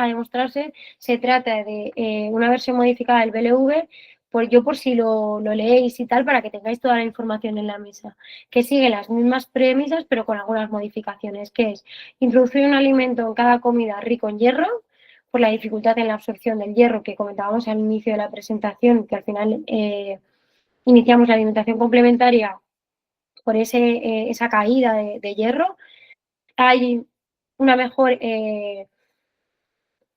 se trata de una versión modificada del BLV por si lo leéis y tal, para que tengáis toda la información en la mesa, que sigue las mismas premisas, pero con algunas modificaciones, que es introducir un alimento en cada comida rico en hierro, por la dificultad en la absorción del hierro que comentábamos al inicio de la presentación, que al final iniciamos la alimentación complementaria por esa caída de hierro. Hay una mejor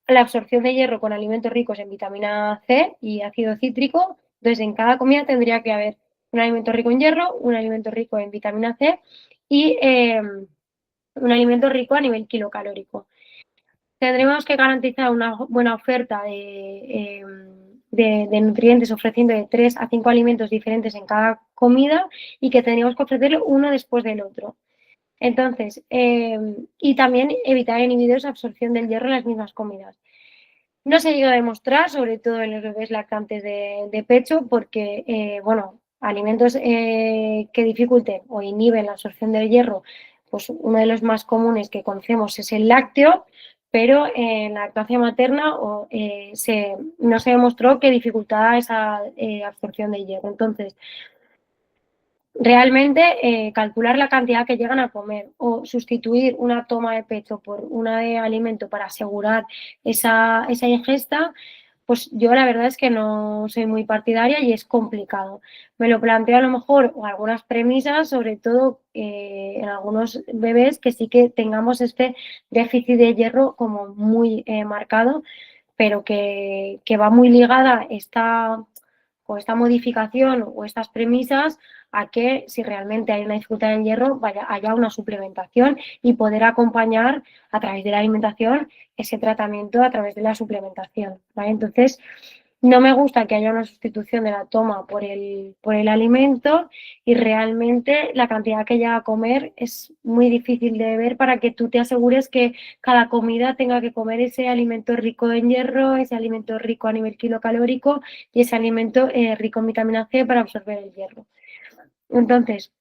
la absorción de hierro con alimentos ricos en vitamina C y ácido cítrico. Entonces, en cada comida tendría que haber un alimento rico en hierro, un alimento rico en vitamina C y un alimento rico a nivel kilocalórico. Tendremos que garantizar una buena oferta de nutrientes, ofreciendo de 3 a 5 alimentos diferentes en cada comida y que tendríamos que ofrecerlo uno después del otro. Entonces, y también evitar inhibidores de absorción del hierro en las mismas comidas. No se llega a demostrar, sobre todo en los bebés lactantes de pecho, porque, bueno, alimentos que dificulten o inhiben la absorción del hierro, pues uno de los más comunes que conocemos es el lácteo, pero en la lactancia materna no se demostró que dificultaba esa absorción de hierro. Entonces, realmente calcular la cantidad que llegan a comer o sustituir una toma de pecho por una de alimento para asegurar esa ingesta, pues yo la verdad es que no soy muy partidaria y es complicado. Me lo planteo a lo mejor o algunas premisas, sobre todo en algunos bebés que sí que tengamos este déficit de hierro como muy marcado, pero que va muy ligada o esta modificación o estas premisas a que si realmente hay una dificultad en hierro haya una suplementación y poder acompañar a través de la alimentación ese tratamiento a través de la suplementación, ¿vale? Entonces, no me gusta que haya una sustitución de la toma por el alimento y realmente la cantidad que llega a comer es muy difícil de ver para que tú te asegures que cada comida tenga que comer ese alimento rico en hierro, ese alimento rico a nivel kilocalórico y ese alimento rico en vitamina C para absorber el hierro. Entonces,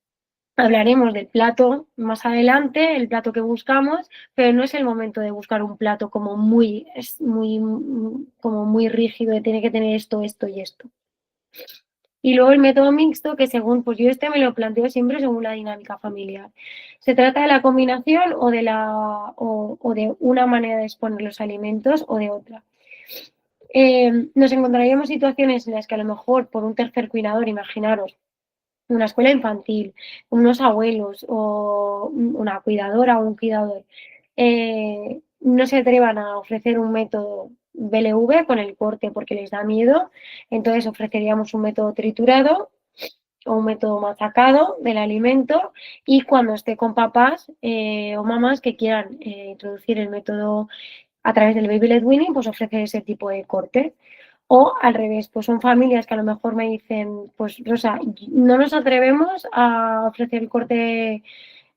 hablaremos del plato más adelante, el plato que buscamos, pero no es el momento de buscar un plato como como muy rígido, de tiene que tener esto, esto y esto. Y luego el método mixto, que según, pues yo me lo planteo siempre según la dinámica familiar. Se trata de la combinación o de una manera de exponer los alimentos o de otra. Nos encontraríamos situaciones en las que a lo mejor por un tercer cuidador, imaginaros, una escuela infantil, unos abuelos o una cuidadora o un cuidador, no se atrevan a ofrecer un método BLV con el corte porque les da miedo, entonces ofreceríamos un método triturado o un método machacado del alimento y cuando esté con papás o mamás que quieran introducir el método a través del Baby Led Weaning, pues ofrecer ese tipo de corte. O al revés, pues son familias que a lo mejor me dicen, pues Rosa, no nos atrevemos a ofrecer el corte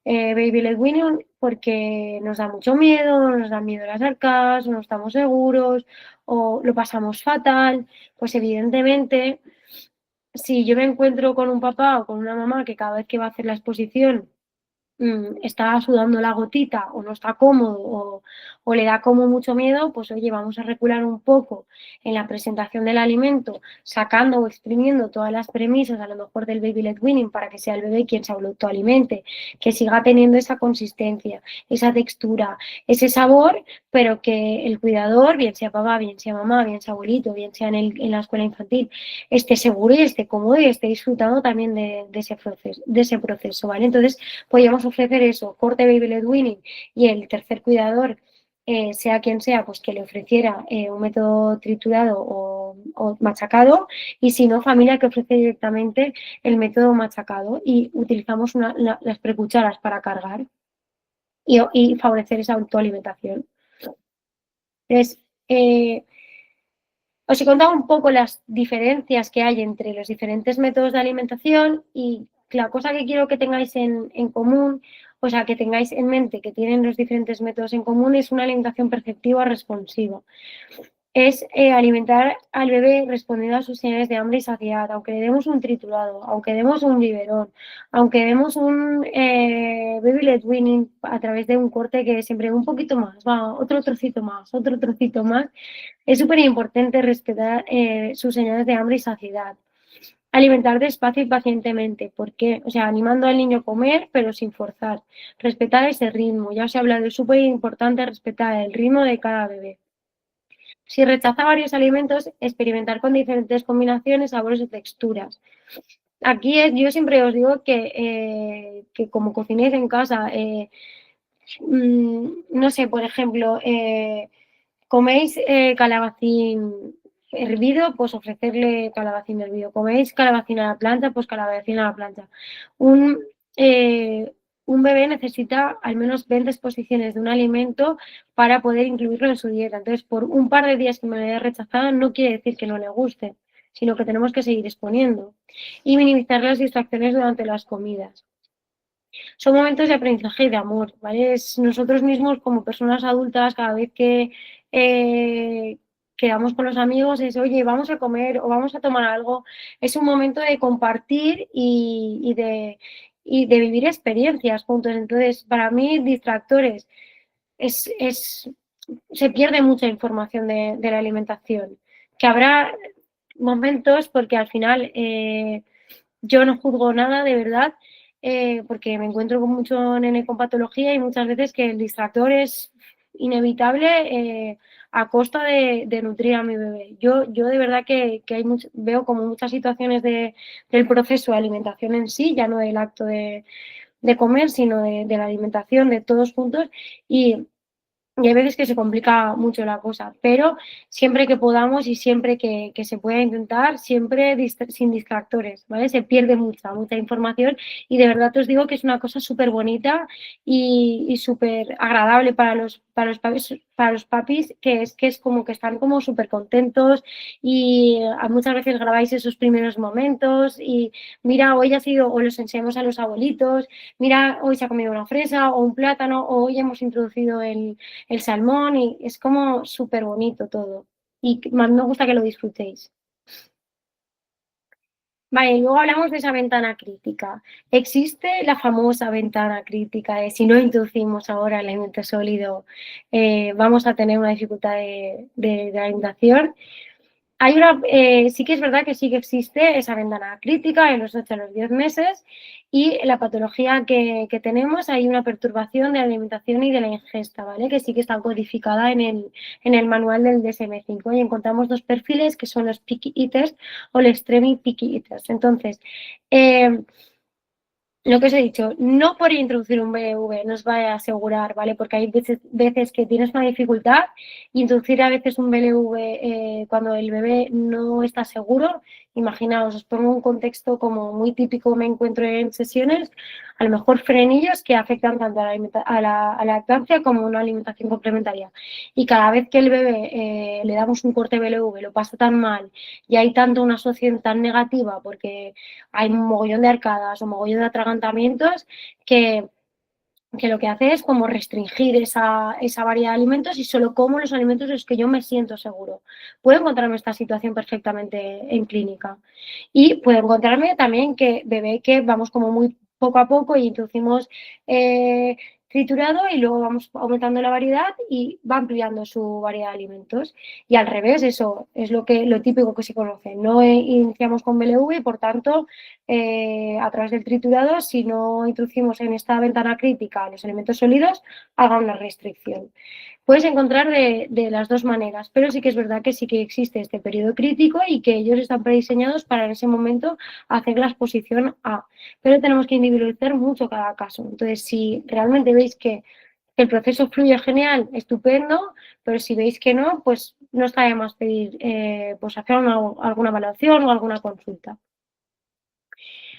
Baby Led Weaning porque nos da mucho miedo, nos da miedo las arcas, o no estamos seguros, o lo pasamos fatal. Pues evidentemente, si yo me encuentro con un papá o con una mamá que cada vez que va a hacer la exposición está sudando la gotita o no está cómodo o le da como mucho miedo, pues oye, vamos a recular un poco en la presentación del alimento, sacando o exprimiendo todas las premisas, a lo mejor del Baby Led Weaning, para que sea el bebé quien se autoalimente, que siga teniendo esa consistencia, esa textura, ese sabor, pero que el cuidador, bien sea papá, bien sea mamá, bien sea abuelito, bien sea en la escuela infantil, esté seguro y esté cómodo y esté disfrutando también de ese proceso, ¿vale? Entonces, podríamos ofrecer eso, corte Baby Led Weaning y el tercer cuidador, sea quien sea, pues que le ofreciera un método triturado o machacado, y si no, familia que ofrece directamente el método machacado y utilizamos las precucharas para cargar y favorecer esa autoalimentación. Entonces, os he contado un poco las diferencias que hay entre los diferentes métodos de alimentación y la cosa que quiero que tengáis en común, o sea, que tengáis en mente que tienen los diferentes métodos en común, es una alimentación perceptiva responsiva. es alimentar al bebé respondiendo a sus señales de hambre y saciedad, aunque le demos un triturado, aunque demos un biberón, aunque demos un baby led weaning a través de un corte que siempre un poquito más, va, otro trocito más, es súper importante respetar sus señales de hambre y saciedad. Alimentar despacio y pacientemente, porque, o sea, animando al niño a comer, pero sin forzar. Respetar ese ritmo, ya os he hablado, es súper importante respetar el ritmo de cada bebé. Si rechaza varios alimentos, experimentar con diferentes combinaciones, sabores o texturas. Aquí yo siempre os digo que como cocinéis en casa, no sé, por ejemplo, coméis calabacín hervido, pues ofrecerle calabacín hervido. Coméis calabacín a la plancha, pues calabacín a la plancha. Un bebé necesita al menos 20 exposiciones de un alimento para poder incluirlo en su dieta. Entonces, por un par de días que me lo haya rechazado, no quiere decir que no le guste, sino que tenemos que seguir exponiendo. Y minimizar las distracciones durante las comidas. Son momentos de aprendizaje y de amor, ¿vale? Es nosotros mismos como personas adultas, cada vez que quedamos con los amigos, es, oye, vamos a comer o vamos a tomar algo. Es un momento de compartir y de vivir experiencias juntos. Entonces, para mí, distractores, se pierde mucha información de la alimentación. Que habrá momentos, porque al final yo no juzgo nada, de verdad, porque me encuentro con mucho nene con patología y muchas veces que el distractor es inevitable a costa de nutrir a mi bebé. Yo de verdad que veo como muchas situaciones del proceso de alimentación en sí, ya no del acto de comer, sino de la alimentación de todos juntos y hay veces que se complica mucho la cosa, pero siempre que podamos y siempre que se pueda intentar, siempre sin distractores, ¿vale? Se pierde mucha información y de verdad os digo que es una cosa súper bonita y súper agradable para los papis, que es como que están como súper contentos y muchas veces grabáis esos primeros momentos y mira, hoy ha sido, o los enseñamos a los abuelitos, mira, hoy se ha comido una fresa o un plátano, o hoy hemos introducido el salmón y es como súper bonito todo. Y más me gusta que lo disfrutéis. Vale, luego hablamos de esa ventana crítica. Existe la famosa ventana crítica de si no introducimos ahora el alimento sólido, vamos a tener una dificultad de alimentación. Sí que es verdad que sí que existe esa ventana crítica en los 8 a los 10 meses y la patología que tenemos hay una perturbación de la alimentación y de la ingesta, ¿vale? Que sí que está codificada en el manual del DSM-5 y encontramos dos perfiles que son los picky eaters o los extreme picky eaters. Entonces, lo que os he dicho, no por introducir un BV nos va a asegurar, ¿vale? Porque hay veces que tienes una dificultad, introducir a veces un BLV cuando el bebé no está seguro. Imaginaos, os pongo un contexto como muy típico me encuentro en sesiones, a lo mejor frenillos que afectan tanto a la lactancia como a una alimentación complementaria. Y cada vez que el bebé le damos un corte BLV, lo pasa tan mal y hay tanto una asociación tan negativa porque hay un mogollón de arcadas o un mogollón de atragantamientos que lo que hace es como restringir esa variedad de alimentos y solo como los alimentos en los que yo me siento seguro. Puedo encontrarme esta situación perfectamente en clínica y puedo encontrarme también que bebé que vamos como muy poco a poco y introducimos triturado y luego vamos aumentando la variedad y va ampliando su variedad de alimentos. Y al revés, eso es lo típico que se conoce. No iniciamos con BLV y por tanto a través del triturado, si no introducimos en esta ventana crítica los elementos sólidos, haga una restricción. Puedes encontrar de las dos maneras, pero sí que es verdad que sí que existe este periodo crítico y que ellos están prediseñados para en ese momento hacer la exposición A. Pero tenemos que individualizar mucho cada caso. Entonces, si realmente veis que el proceso fluye genial, estupendo, pero si veis que no, pues no está de más pedir, pues hacer alguna evaluación o alguna consulta.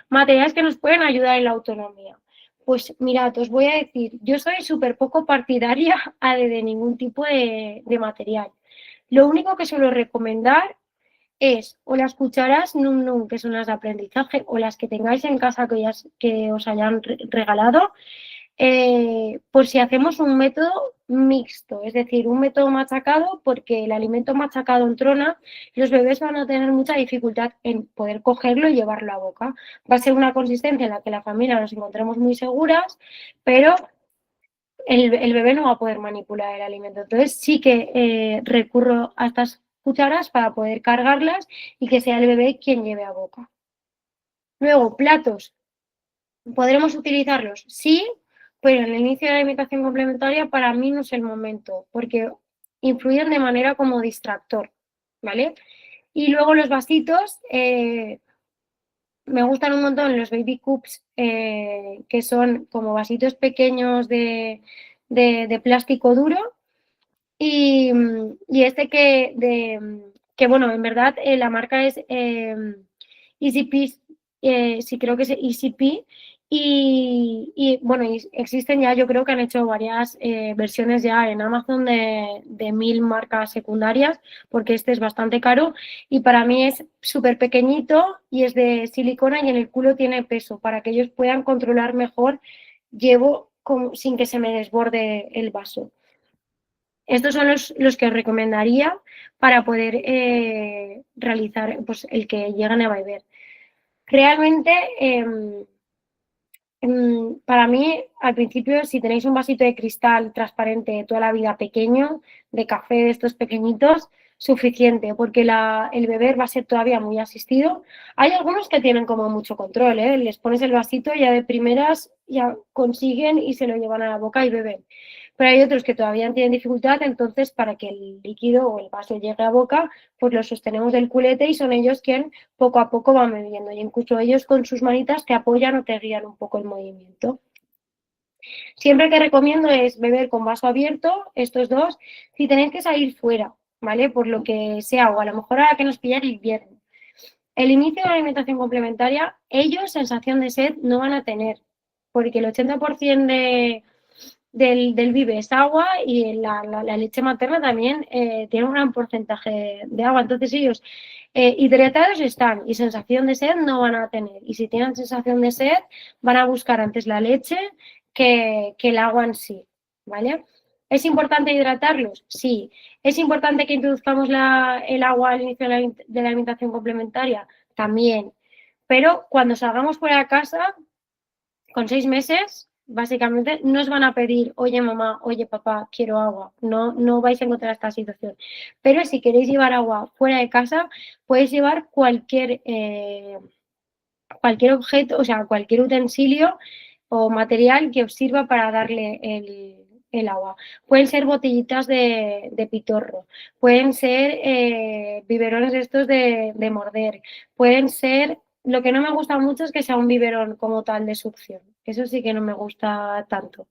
Materiales que nos pueden ayudar en la autonomía. Pues mirad, os voy a decir, yo soy súper poco partidaria de ningún tipo de material. Lo único que suelo recomendar es o las cucharas Num Num, que son las de aprendizaje, o las que tengáis en casa que os hayan regalado, por si hacemos un método mixto, es decir, un método machacado, porque el alimento machacado entrona, los bebés van a tener mucha dificultad en poder cogerlo y llevarlo a boca. Va a ser una consistencia en la que la familia nos encontremos muy seguras, pero el bebé no va a poder manipular el alimento. Entonces sí que recurro a estas cucharas para poder cargarlas y que sea el bebé quien lleve a boca. Luego, platos. ¿Podremos utilizarlos? Sí, pero en el inicio de la alimentación complementaria para mí no es el momento, porque influyen de manera como distractor, ¿vale? Y luego los vasitos, me gustan un montón los baby cups, que son como vasitos pequeños de plástico duro. Y este que bueno, en verdad la marca es Easy Peas, sí creo que es Easy Pea. Y bueno, existen ya, yo creo que han hecho varias versiones ya en Amazon de 1000 marcas secundarias, porque este es bastante caro y para mí es súper pequeñito y es de silicona y en el culo tiene peso, para que ellos puedan controlar mejor, llevo sin que se me desborde el vaso. Estos son los que os recomendaría para poder realizar pues, el que llegan a beber. Realmente, para mí, al principio, si tenéis un vasito de cristal transparente toda la vida pequeño, de café de estos pequeñitos, suficiente, porque el beber va a ser todavía muy asistido. Hay algunos que tienen como mucho control, ¿eh? Les pones el vasito y ya de primeras ya consiguen y se lo llevan a la boca y beben. Pero hay otros que todavía tienen dificultad, entonces para que el líquido o el vaso llegue a boca, pues lo sostenemos del culete y son ellos quien poco a poco van bebiendo. Y incluso ellos con sus manitas te apoyan o te guían un poco el movimiento. Siempre que recomiendo es beber con vaso abierto, estos dos, si tenéis que salir fuera, ¿vale? Por lo que sea, o a lo mejor ahora que nos pilla el invierno. El inicio de la alimentación complementaria, ellos sensación de sed no van a tener, porque el 80% del bibe es agua y la leche materna también tiene un gran porcentaje de agua. Entonces ellos hidratados están y sensación de sed no van a tener. Y si tienen sensación de sed, van a buscar antes la leche que el agua en sí, ¿vale? ¿Es importante hidratarlos? Sí. ¿Es importante que introduzcamos el agua al inicio de la alimentación complementaria? También. Pero cuando salgamos fuera de casa, con 6 meses, básicamente, no os van a pedir, oye mamá, oye papá, quiero agua. No, no vais a encontrar esta situación. Pero si queréis llevar agua fuera de casa, podéis llevar cualquier objeto, o sea, cualquier utensilio o material que os sirva para darle el agua. Pueden ser botellitas de pitorro, pueden ser biberones estos de morder, pueden ser... Lo que no me gusta mucho es que sea un biberón como tal de succión. Eso sí que no me gusta tanto.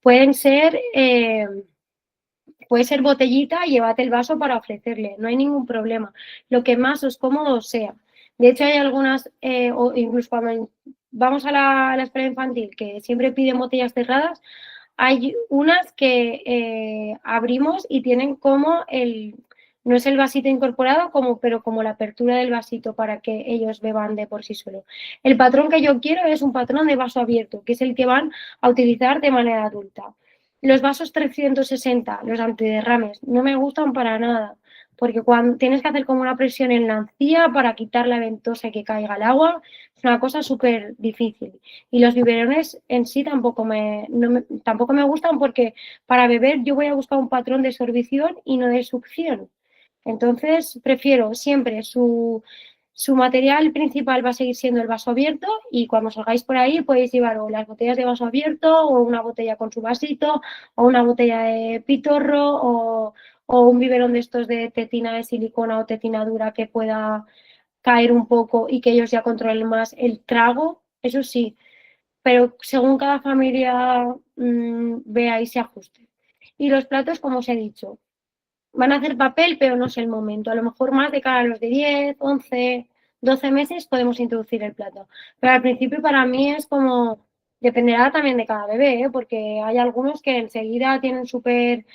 Pueden ser... puede ser botellita y llévate el vaso para ofrecerle, no hay ningún problema. Lo que más os cómodo sea. De hecho, hay algunas, o incluso cuando vamos a la escuela infantil, que siempre piden botellas cerradas, hay unas que abrimos y tienen como no es el vasito incorporado, pero como la apertura del vasito para que ellos beban de por sí solo. El patrón que yo quiero es un patrón de vaso abierto, que es el que van a utilizar de manera adulta. Los vasos 360, los antiderrames, no me gustan para nada, porque cuando tienes que hacer como una presión en la encía para quitar la ventosa y que caiga el agua, es una cosa súper difícil. Y los biberones en sí tampoco tampoco me gustan porque para beber yo voy a buscar un patrón de sorbición y no de succión. Entonces prefiero siempre su material principal va a seguir siendo el vaso abierto y cuando salgáis por ahí podéis llevar o las botellas de vaso abierto o una botella con su vasito o una botella de pitorro o un biberón de estos de tetina de silicona o tetina dura que pueda caer un poco y que ellos ya controlen más el trago, eso sí, pero según cada familia vea y se ajuste. Y los platos, como os he dicho, van a hacer papel, pero no es el momento. A lo mejor más de cara a los de 10, 11, 12 meses podemos introducir el plato. Pero al principio para mí es como, dependerá también de cada bebé, ¿eh? Porque hay algunos que enseguida tienen súper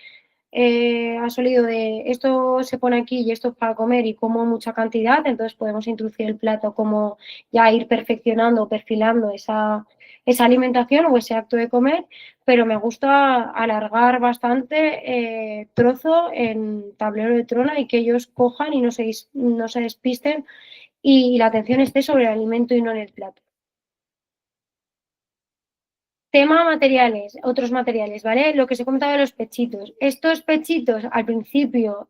asolido de esto se pone aquí y esto es para comer y como mucha cantidad, entonces podemos introducir el plato como ya ir perfeccionando, perfilando esa alimentación o ese acto de comer, pero me gusta alargar bastante trozo en tablero de trona y que ellos cojan y no se despisten y la atención esté sobre el alimento y no en el plato. Tema materiales, otros materiales, ¿vale? Lo que os he contado de los pechitos. Estos pechitos al principio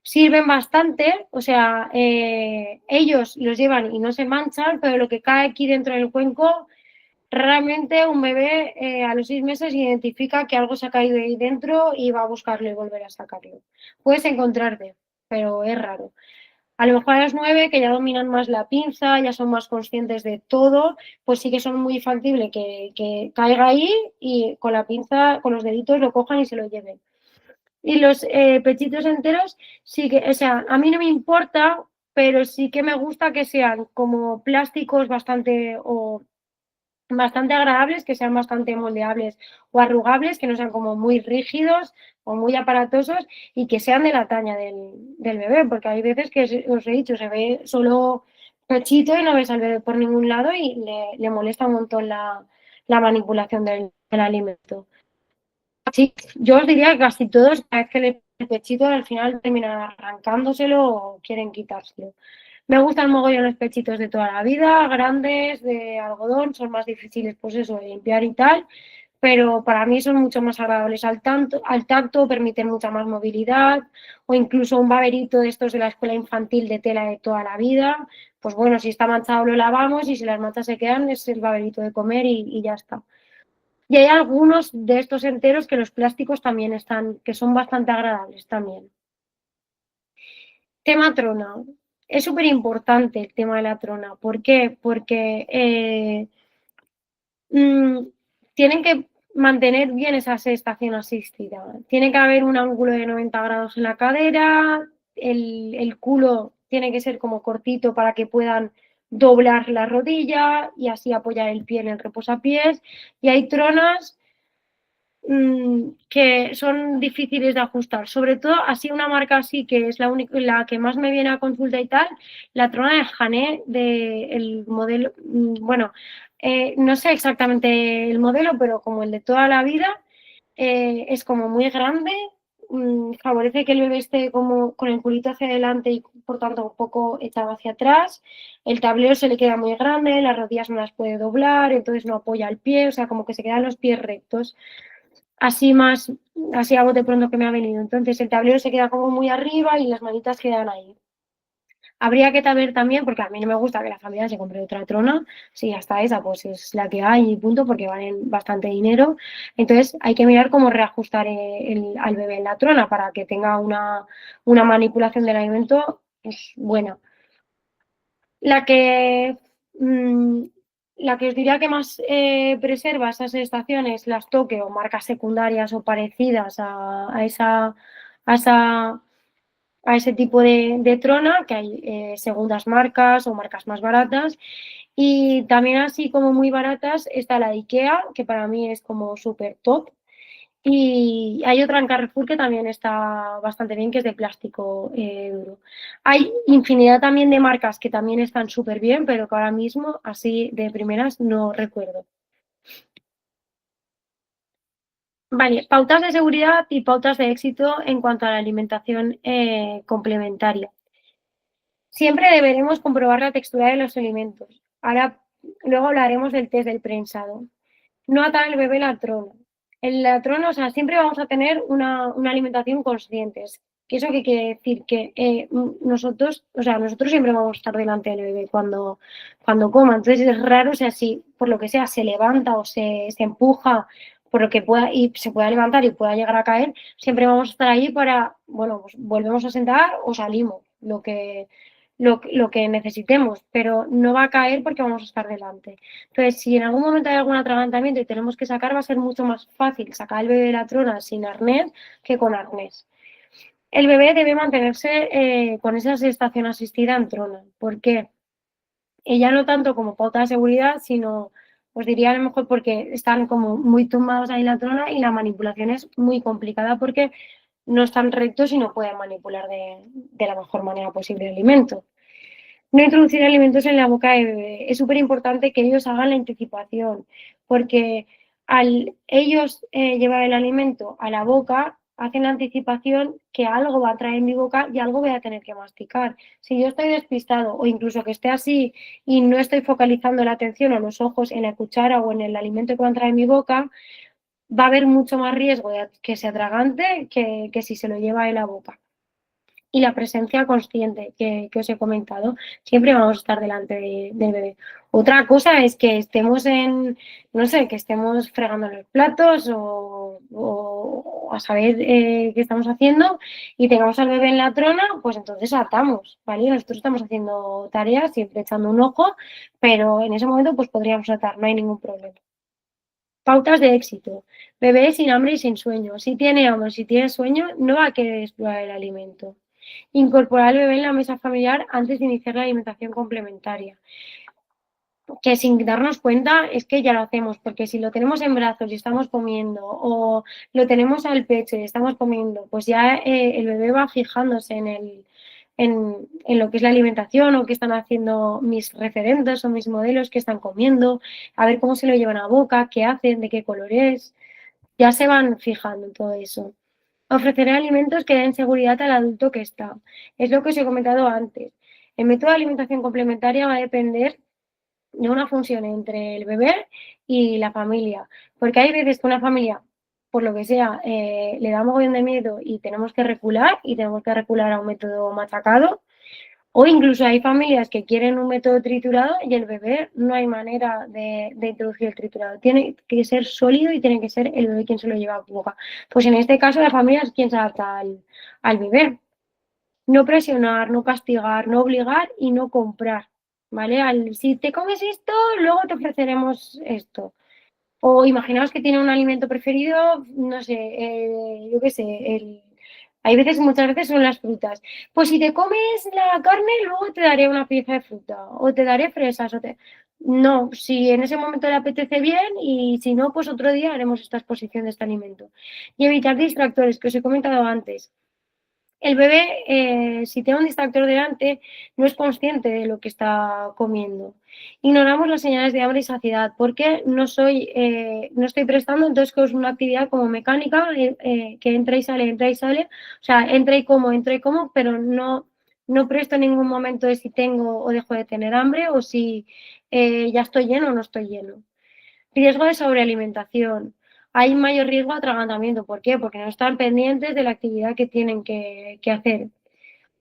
sirven bastante, o sea, ellos los llevan y no se manchan, pero lo que cae aquí dentro del cuenco, realmente un bebé a los 6 meses identifica que algo se ha caído ahí dentro y va a buscarlo y volver a sacarlo. Puedes encontrarte, pero es raro. A lo mejor a los 9, que ya dominan más la pinza, ya son más conscientes de todo, pues sí que son muy factible que caiga ahí y con la pinza, con los deditos lo cojan y se lo lleven. Y los pechitos enteros, sí que, o sea, a mí no me importa, pero sí que me gusta que sean como plásticos bastante agradables, que sean bastante moldeables o arrugables, que no sean como muy rígidos o muy aparatosos y que sean de la talla del bebé, porque hay veces que os he dicho, se ve solo pechito y no ves al bebé por ningún lado y le molesta un montón la manipulación del alimento. Sí, yo os diría que casi todos, cada vez que le el pechito, al final terminan arrancándoselo o quieren quitárselo. Me gustan mogollón los pechitos de toda la vida, grandes, de algodón, son más difíciles, pues eso, de limpiar y tal, pero para mí son mucho más agradables al tacto, permiten mucha más movilidad, o incluso un baberito de estos de la escuela infantil de tela de toda la vida, pues bueno, si está manchado lo lavamos y si las manchas se quedan es el baberito de comer y ya está. Y hay algunos de estos enteros que los plásticos también están, que son bastante agradables también. Tema trona. Es súper importante el tema de la trona. ¿Por qué? Porque tienen que mantener bien esa estación asistida. Tiene que haber un ángulo de 90 grados en la cadera, el culo tiene que ser como cortito para que puedan doblar la rodilla y así apoyar el pie en el reposapiés. Y hay tronas que son difíciles de ajustar. Sobre todo, así una marca así, que es la que más me viene a consulta y tal, la trona de Hané, del modelo, bueno, no sé exactamente el modelo, pero como el de toda la vida, es como muy grande, favorece que el bebé esté como con el culito hacia adelante y por tanto un poco echado hacia atrás, el tablero se le queda muy grande, las rodillas no las puede doblar, entonces no apoya el pie, o sea, como que se quedan los pies rectos así más, así a bote pronto que me ha venido. Entonces el tablero se queda como muy arriba y las manitas quedan ahí. Habría que saber también, porque a mí no me gusta que la familia se compre otra trona, si hasta esa pues es la que hay y punto, porque valen bastante dinero. Entonces hay que mirar cómo reajustar al bebé en la trona para que tenga una manipulación del alimento pues, buena. La que mmm, la que os diría que más preserva esas estaciones, las toque o marcas secundarias o parecidas a ese tipo de trona, que hay segundas marcas o marcas más baratas. Y también así como muy baratas está la de IKEA, que para mí es como súper top. Y hay otra en Carrefour que también está bastante bien, que es de plástico duro. Hay infinidad también de marcas que también están súper bien, pero que ahora mismo, así de primeras, no recuerdo. Vale, pautas de seguridad y pautas de éxito en cuanto a la alimentación complementaria. Siempre deberemos comprobar la textura de los alimentos. Ahora, luego hablaremos del test del prensado. No atar el bebé la trona. En la trona, o sea, siempre vamos a tener una alimentación consciente. ¿Qué eso qué quiere decir? Que nosotros, o sea, nosotros siempre vamos a estar delante del bebé cuando coma. Entonces es raro, o sea, si por lo que sea se levanta o se empuja por lo que pueda y se pueda levantar y pueda llegar a caer, siempre vamos a estar ahí para, bueno, pues volvemos a sentar o salimos, lo que necesitemos, pero no va a caer porque vamos a estar delante. Entonces, si en algún momento hay algún atragantamiento y tenemos que sacar, va a ser mucho más fácil sacar el bebé de la trona sin arnés que con arnés. El bebé debe mantenerse con esa estación asistida en trona. ¿Por qué? Ella no tanto como pauta de seguridad, sino, os diría a lo mejor porque están como muy tumbados ahí en la trona y la manipulación es muy complicada porque no están rectos y no pueden manipular de la mejor manera posible el alimento. No introducir alimentos en la boca de bebé. Es súper importante que ellos hagan la anticipación, porque al ellos llevar el alimento a la boca, hacen la anticipación que algo va a traer en mi boca y algo voy a tener que masticar. Si yo estoy despistado o incluso que esté así y no estoy focalizando la atención o los ojos en la cuchara o en el alimento que va a entrar en mi boca, va a haber mucho más riesgo de que se atragante que si se lo lleva a la boca. Y la presencia consciente que os he comentado, siempre vamos a estar delante del bebé. Otra cosa es que estemos no sé, que estemos fregando los platos o a saber qué estamos haciendo y tengamos al bebé en la trona, pues entonces atamos, ¿vale? Nosotros estamos haciendo tareas, siempre echando un ojo, pero en ese momento pues podríamos atar, no hay ningún problema. Pautas de éxito. Bebé sin hambre y sin sueño. Si tiene hambre, si tiene sueño, no va a querer explorar el alimento. Incorporar al bebé en la mesa familiar antes de iniciar la alimentación complementaria. Que sin darnos cuenta es que ya lo hacemos, porque si lo tenemos en brazos y estamos comiendo, o lo tenemos al pecho y estamos comiendo, pues ya el bebé va fijándose en lo que es la alimentación o qué están haciendo mis referentes o mis modelos que están comiendo, a ver cómo se lo llevan a boca, qué hacen, de qué color es. Ya se van fijando en todo eso. Ofrecer alimentos que den seguridad al adulto que está. Es lo que os he comentado antes. El método de alimentación complementaria va a depender de una función entre el bebé y la familia. Porque hay veces que una familia, por lo que sea, le da mogollón de miedo y tenemos que recular a un método machacado. O incluso hay familias que quieren un método triturado y el bebé no hay manera de introducir el triturado. Tiene que ser sólido y tiene que ser el bebé quien se lo lleva a boca. Pues en este caso la familia es quien se adapta al bebé. No presionar, no castigar, no obligar y no comprar. ¿Vale? Si te comes esto, luego te ofreceremos esto. O imaginaos que tiene un alimento preferido, no sé, yo qué sé, hay veces, muchas veces son las frutas. Pues si te comes la carne, luego te daré una pieza de fruta o te daré fresas. No, si en ese momento le apetece bien y si no, pues otro día haremos esta exposición de este alimento. Y evitar distractores, que os he comentado antes. El bebé, si tiene un distractor delante, no es consciente de lo que está comiendo. Ignoramos las señales de hambre y saciedad porque no estoy prestando, entonces que es una actividad como mecánica que entra y sale, o sea, entra y como, pero no presto en ningún momento de si tengo o dejo de tener hambre o si ya estoy lleno o no estoy lleno. Riesgo de sobrealimentación. Hay mayor riesgo de atragantamiento. ¿Por qué? Porque no están pendientes de la actividad que tienen que hacer.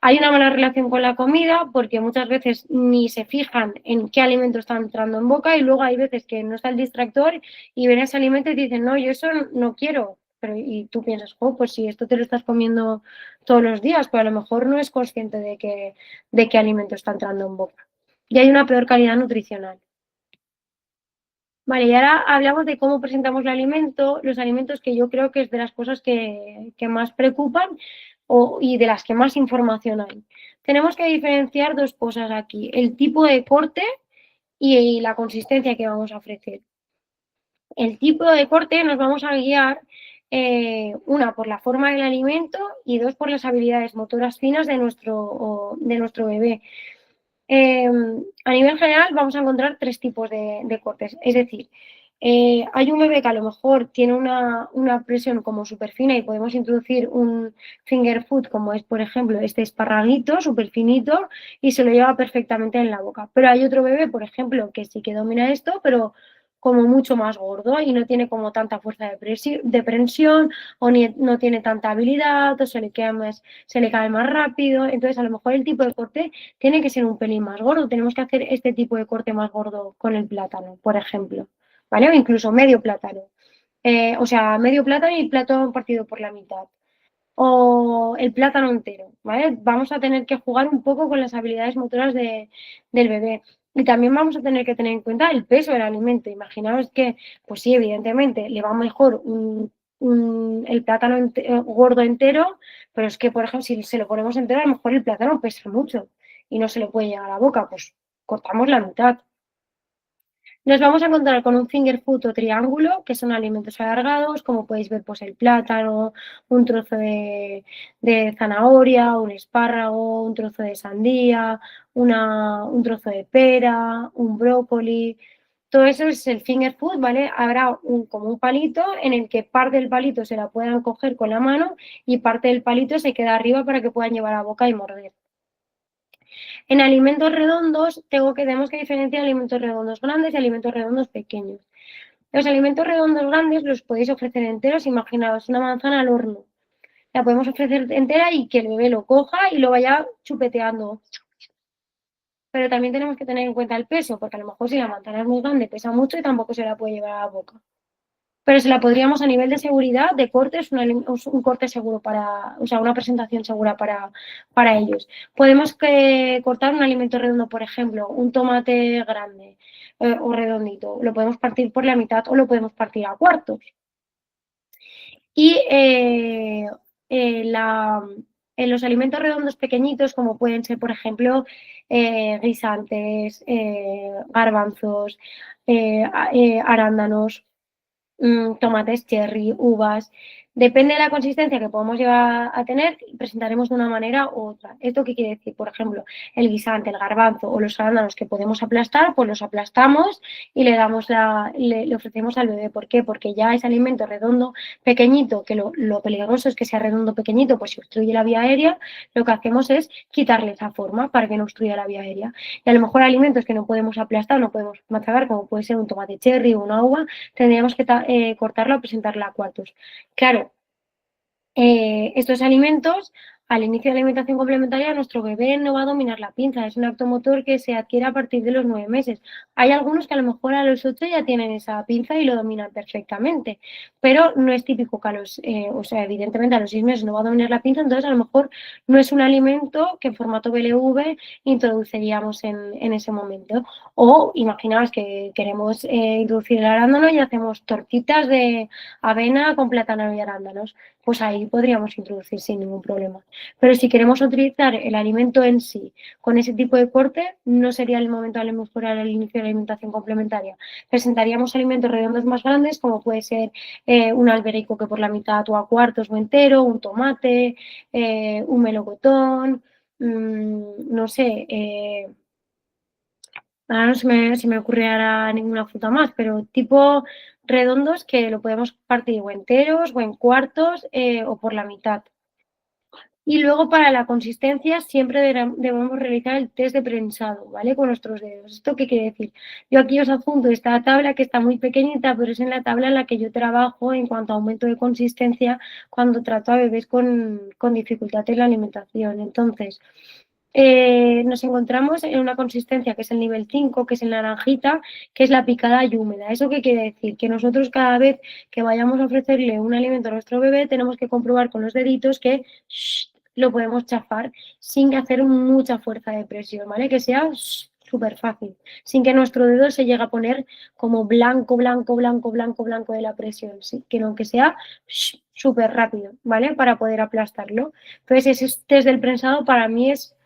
Hay una mala relación con la comida porque muchas veces ni se fijan en qué alimento está entrando en boca y luego hay veces que no está el distractor y ven ese alimento y te dicen, no, yo eso no quiero. Pero, y tú piensas, oh, pues si esto te lo estás comiendo todos los días, pero a lo mejor no es consciente de qué alimento está entrando en boca. Y hay una peor calidad nutricional. Vale, y ahora hablamos de cómo presentamos el alimento, los alimentos que yo creo que es de las cosas que más preocupan y de las que más información hay. Tenemos que diferenciar dos cosas aquí, el tipo de corte y la consistencia que vamos a ofrecer. El tipo de corte nos vamos a guiar, una, por la forma del alimento y dos, por las habilidades motoras finas de nuestro bebé. A nivel general vamos a encontrar tres tipos de cortes, es decir, hay un bebé que a lo mejor tiene una presión como súper fina y podemos introducir un finger food como es, por ejemplo, este esparraguito súper finito y se lo lleva perfectamente en la boca. Pero hay otro bebé, por ejemplo, que sí que domina esto, pero como mucho más gordo y no tiene como tanta fuerza de prensión o no tiene tanta habilidad o se le cae más rápido. Entonces, a lo mejor el tipo de corte tiene que ser un pelín más gordo. Tenemos que hacer este tipo de corte más gordo con el plátano, por ejemplo, ¿vale? O incluso medio plátano. O sea, medio plátano y el plátano partido por la mitad. O el plátano entero, ¿vale? Vamos a tener que jugar un poco con las habilidades motoras del bebé. Y también vamos a tener que tener en cuenta el peso del alimento. Imaginaos que, pues sí, evidentemente, le va mejor el plátano gordo entero, pero es que, por ejemplo, si se lo ponemos entero, a lo mejor el plátano pesa mucho y no se le puede llegar a la boca, pues cortamos la mitad. Nos vamos a encontrar con un finger food o triángulo, que son alimentos alargados, como podéis ver, pues el plátano, un trozo de zanahoria, un espárrago, un trozo de sandía, un trozo de pera, un brócoli. Todo eso es el finger food, ¿vale? Habrá como un palito en el que parte del palito se la puedan coger con la mano y parte del palito se queda arriba para que puedan llevar a la boca y morder. En alimentos redondos tenemos que diferenciar alimentos redondos grandes y alimentos redondos pequeños. Los alimentos redondos grandes los podéis ofrecer enteros, imaginaos una manzana al horno. La podemos ofrecer entera y que el bebé lo coja y lo vaya chupeteando. Pero también tenemos que tener en cuenta el peso, porque a lo mejor si la manzana es muy grande pesa mucho y tampoco se la puede llevar a la boca. Pero se la podríamos a nivel de seguridad, de cortes, un corte seguro o sea, una presentación segura para ellos. Podemos cortar un alimento redondo, por ejemplo, un tomate grande o redondito. Lo podemos partir por la mitad o lo podemos partir a cuartos. Y en los alimentos redondos pequeñitos, como pueden ser, por ejemplo, guisantes, garbanzos, arándanos, tomates cherry, uvas. Depende de la consistencia que podamos llegar a tener, presentaremos de una manera u otra. ¿Esto qué quiere decir? Por ejemplo, el guisante, el garbanzo o los arándanos que podemos aplastar, pues los aplastamos y le ofrecemos al bebé. ¿Por qué? Porque ya ese alimento redondo, pequeñito, que lo peligroso es que sea redondo pequeñito, pues si obstruye la vía aérea, lo que hacemos es quitarle esa forma para que no obstruya la vía aérea. Y a lo mejor alimentos que no podemos aplastar, no podemos machacar, como puede ser un tomate cherry o una uva, tendríamos que cortarla o presentarla a cuartos. Claro, estos alimentos, al inicio de la alimentación complementaria, nuestro bebé no va a dominar la pinza, es un acto motor que se adquiere a partir de los 9 meses. Hay algunos que a lo mejor a los 8 ya tienen esa pinza y lo dominan perfectamente, pero no es típico que o sea, evidentemente a los 6 meses no va a dominar la pinza, entonces a lo mejor no es un alimento que en formato BLV introduciríamos en ese momento. O imaginaos que queremos introducir el arándano y hacemos tortitas de avena con plátano y arándanos, pues ahí podríamos introducir sin ningún problema. Pero si queremos utilizar el alimento en sí con ese tipo de corte, no sería el momento a lo mejor al inicio de la alimentación complementaria. Presentaríamos alimentos redondos más grandes, como puede ser un alberico que por la mitad o a cuartos o entero, un tomate, un melocotón, no sé, ahora no se me ocurre ahora ninguna fruta más, pero tipo redondos que lo podemos partir o enteros o en cuartos o por la mitad. Y luego para la consistencia siempre debemos realizar el test de prensado, ¿vale? Con nuestros dedos. ¿Esto qué quiere decir? Yo aquí os adjunto esta tabla que está muy pequeñita, pero es en la tabla en la que yo trabajo en cuanto a aumento de consistencia cuando trato a bebés con dificultad en la alimentación. Entonces, nos encontramos en una consistencia que es el nivel 5, que es el naranjita, que es la picada y húmeda. ¿Eso qué quiere decir? Que nosotros cada vez que vayamos a ofrecerle un alimento a nuestro bebé tenemos que comprobar con los deditos que lo podemos chafar sin hacer mucha fuerza de presión, ¿vale? Que sea súper fácil, sin que nuestro dedo se llegue a poner como blanco, blanco, blanco, blanco, blanco de la presión, ¿sí? Que no, que sea súper rápido, ¿vale? Para poder aplastarlo. Entonces, ese test del prensado para mí es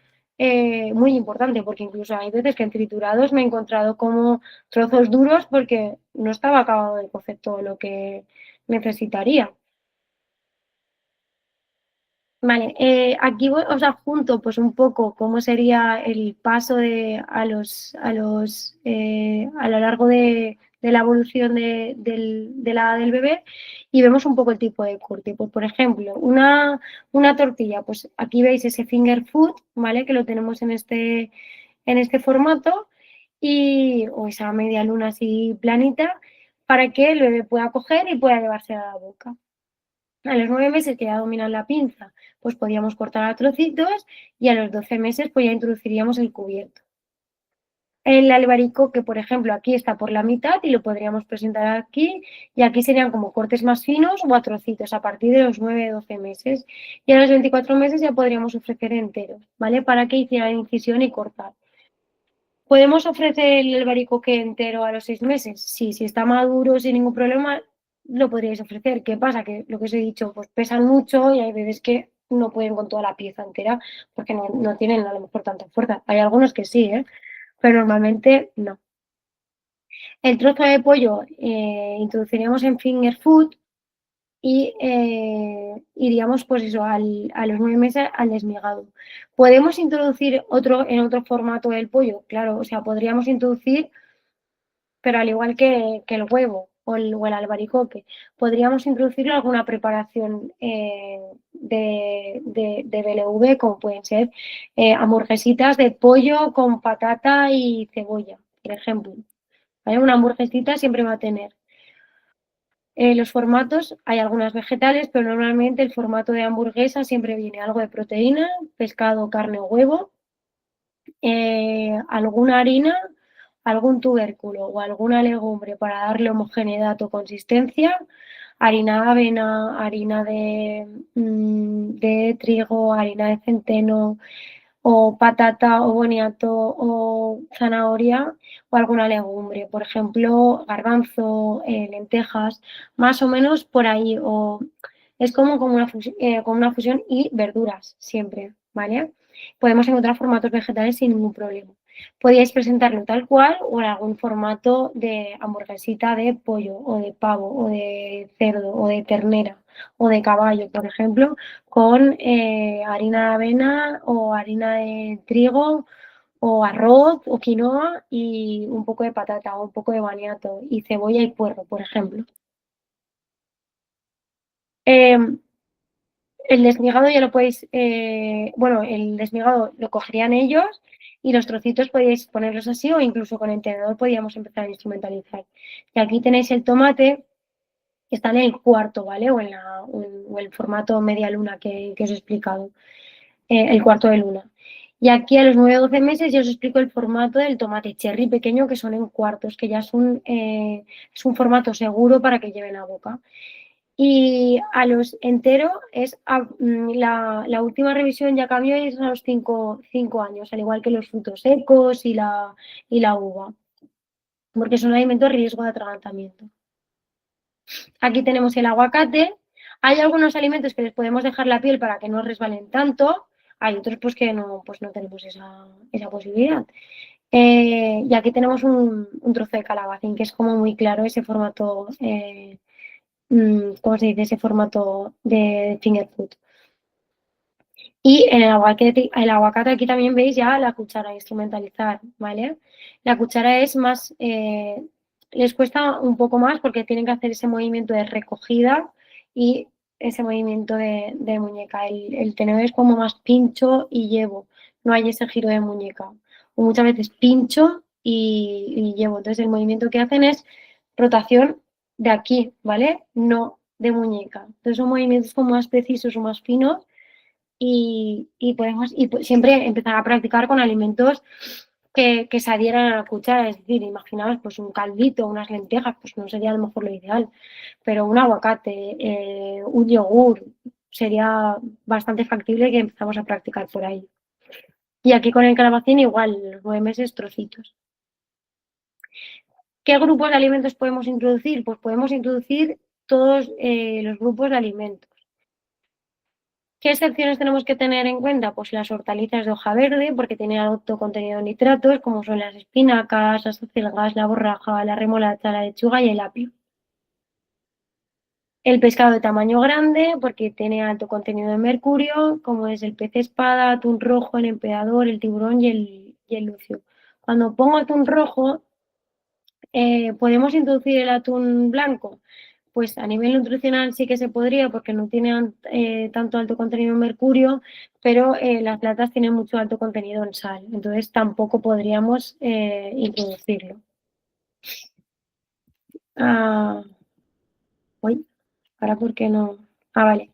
muy importante, porque incluso hay veces que en triturados me he encontrado como trozos duros porque no estaba acabado de cocer todo lo que necesitaría. Vale, aquí os adjunto pues un poco cómo sería el paso a lo largo de la evolución de la edad del bebé y vemos un poco el tipo de corte. Pues, por ejemplo, una tortilla, pues aquí veis ese finger food, ¿vale? Que lo tenemos en este formato o esa media luna así planita para que el bebé pueda coger y pueda llevarse a la boca. A los 9 meses que ya dominan la pinza, pues podíamos cortar a trocitos y a los 12 meses pues ya introduciríamos el cubierto. El albaricoque, por ejemplo, aquí está por la mitad y lo podríamos presentar aquí y aquí serían como cortes más finos o a trocitos a partir de los 9-12 meses. Y a los 24 meses ya podríamos ofrecer enteros, ¿vale? Para que hicieran incisión y cortar. ¿Podemos ofrecer el albaricoque entero a los 6 meses? Sí, si está maduro sin ningún problema, lo podríais ofrecer. ¿Qué pasa? Que lo que os he dicho, pues pesan mucho y hay veces que no pueden con toda la pieza entera porque no tienen a lo mejor tanta fuerza. Hay algunos que sí, pero normalmente no. El trozo de pollo introduciríamos en finger food y iríamos pues eso, a los 9 meses al desmigado. ¿Podemos introducir en otro formato el pollo? Claro, o sea, podríamos introducir, pero al igual que el huevo o el albaricoque, podríamos introducirlo en alguna preparación de BLV, como pueden ser hamburguesitas de pollo con patata y cebolla, por ejemplo. ¿Vale? Una hamburguesita siempre va a tener los formatos, hay algunas vegetales, pero normalmente el formato de hamburguesa siempre viene algo de proteína, pescado, carne o huevo, alguna harina, algún tubérculo o alguna legumbre para darle homogeneidad o consistencia, harina de avena, harina de trigo, harina de centeno, o patata o boniato o zanahoria o alguna legumbre, por ejemplo, garbanzo, lentejas, más o menos por ahí. O es como una fusión y verduras siempre, ¿vale? Podemos encontrar formatos vegetales sin ningún problema. Podíais presentarlo tal cual o en algún formato de hamburguesita de pollo o de pavo o de cerdo o de ternera o de caballo, por ejemplo, con harina de avena o harina de trigo o arroz o quinoa y un poco de patata o un poco de boniato y cebolla y puerro, por ejemplo. Eh, el desmigado ya lo podéis, bueno, el desmigado lo cogerían ellos y los trocitos podéis ponerlos así o incluso con el tenedor podíamos empezar a instrumentalizar. Y aquí tenéis el tomate que está en el cuarto, ¿vale? O el formato media luna que os he explicado, el cuarto de luna. Y aquí a los 9 o 12 meses ya os explico el formato del tomate cherry pequeño, que son en cuartos, que ya es un formato seguro para que lleven a boca. Y a los enteros la última revisión ya cambió y es a los 5 años, al igual que los frutos secos y la uva, porque son alimentos de riesgo de atragantamiento. Aquí tenemos el aguacate. Hay algunos alimentos que les podemos dejar la piel para que no resbalen tanto. Hay otros pues no tenemos esa posibilidad. Y aquí tenemos un trozo de calabacín, que es como muy claro ese formato, ¿cómo se dice? Ese formato de finger food. Y en el aguacate aquí también veis ya la cuchara, instrumentalizar, ¿vale? La cuchara es más, les cuesta un poco más porque tienen que hacer ese movimiento de recogida y ese movimiento de muñeca. El tenedor es como más pincho y llevo, no hay ese giro de muñeca. O muchas veces pincho y llevo. Entonces el movimiento que hacen es rotación de aquí, ¿vale? No de muñeca. Entonces son movimientos como más precisos o más finos y podemos siempre empezar a practicar con alimentos que se adhieran a la cuchara, es decir, imaginaos pues un caldito, unas lentejas, pues no sería a lo mejor lo ideal, pero un aguacate, un yogur, sería bastante factible que empezamos a practicar por ahí. Y aquí con el calabacín igual, los 9 meses trocitos. ¿Qué grupos de alimentos podemos introducir? Pues podemos introducir todos los grupos de alimentos. ¿Qué excepciones tenemos que tener en cuenta? Pues las hortalizas de hoja verde, porque tienen alto contenido de nitratos, como son las espinacas, las acelgas, la borraja, la remolacha, la lechuga y el apio. El pescado de tamaño grande, porque tiene alto contenido de mercurio, como es el pez espada, atún rojo, el emperador, el tiburón y el lucio. Cuando pongo atún rojo, ¿podemos introducir el atún blanco? Pues a nivel nutricional sí que se podría porque no tienen tanto alto contenido en mercurio, pero las latas tienen mucho alto contenido en sal, entonces tampoco podríamos introducirlo. Ah, uy, ahora por qué no. Ah, vale.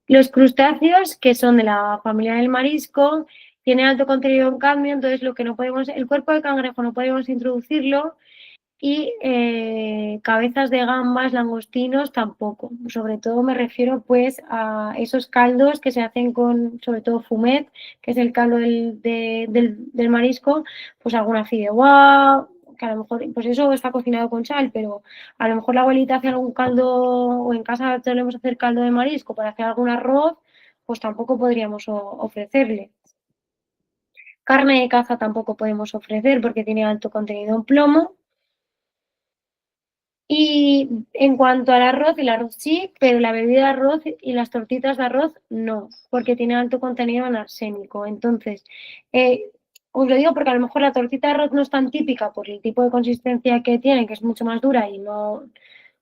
Los crustáceos, que son de la familia del marisco, tienen alto contenido en cadmio, entonces lo que no podemos, el cuerpo de cangrejo no podemos introducirlo y cabezas de gambas, langostinos tampoco. Sobre todo me refiero pues a esos caldos que se hacen con, sobre todo fumet, que es el caldo del marisco, pues alguna fideuá, que a lo mejor, pues eso está cocinado con sal, pero a lo mejor la abuelita hace algún caldo o en casa solemos hacer caldo de marisco para hacer algún arroz, pues tampoco podríamos ofrecerle. Carne de caza tampoco podemos ofrecer porque tiene alto contenido en plomo. Y en cuanto al arroz, el arroz sí, pero la bebida de arroz y las tortitas de arroz no, porque tiene alto contenido en arsénico. Entonces, os lo digo porque a lo mejor la tortita de arroz no es tan típica por el tipo de consistencia que tiene, que es mucho más dura y no,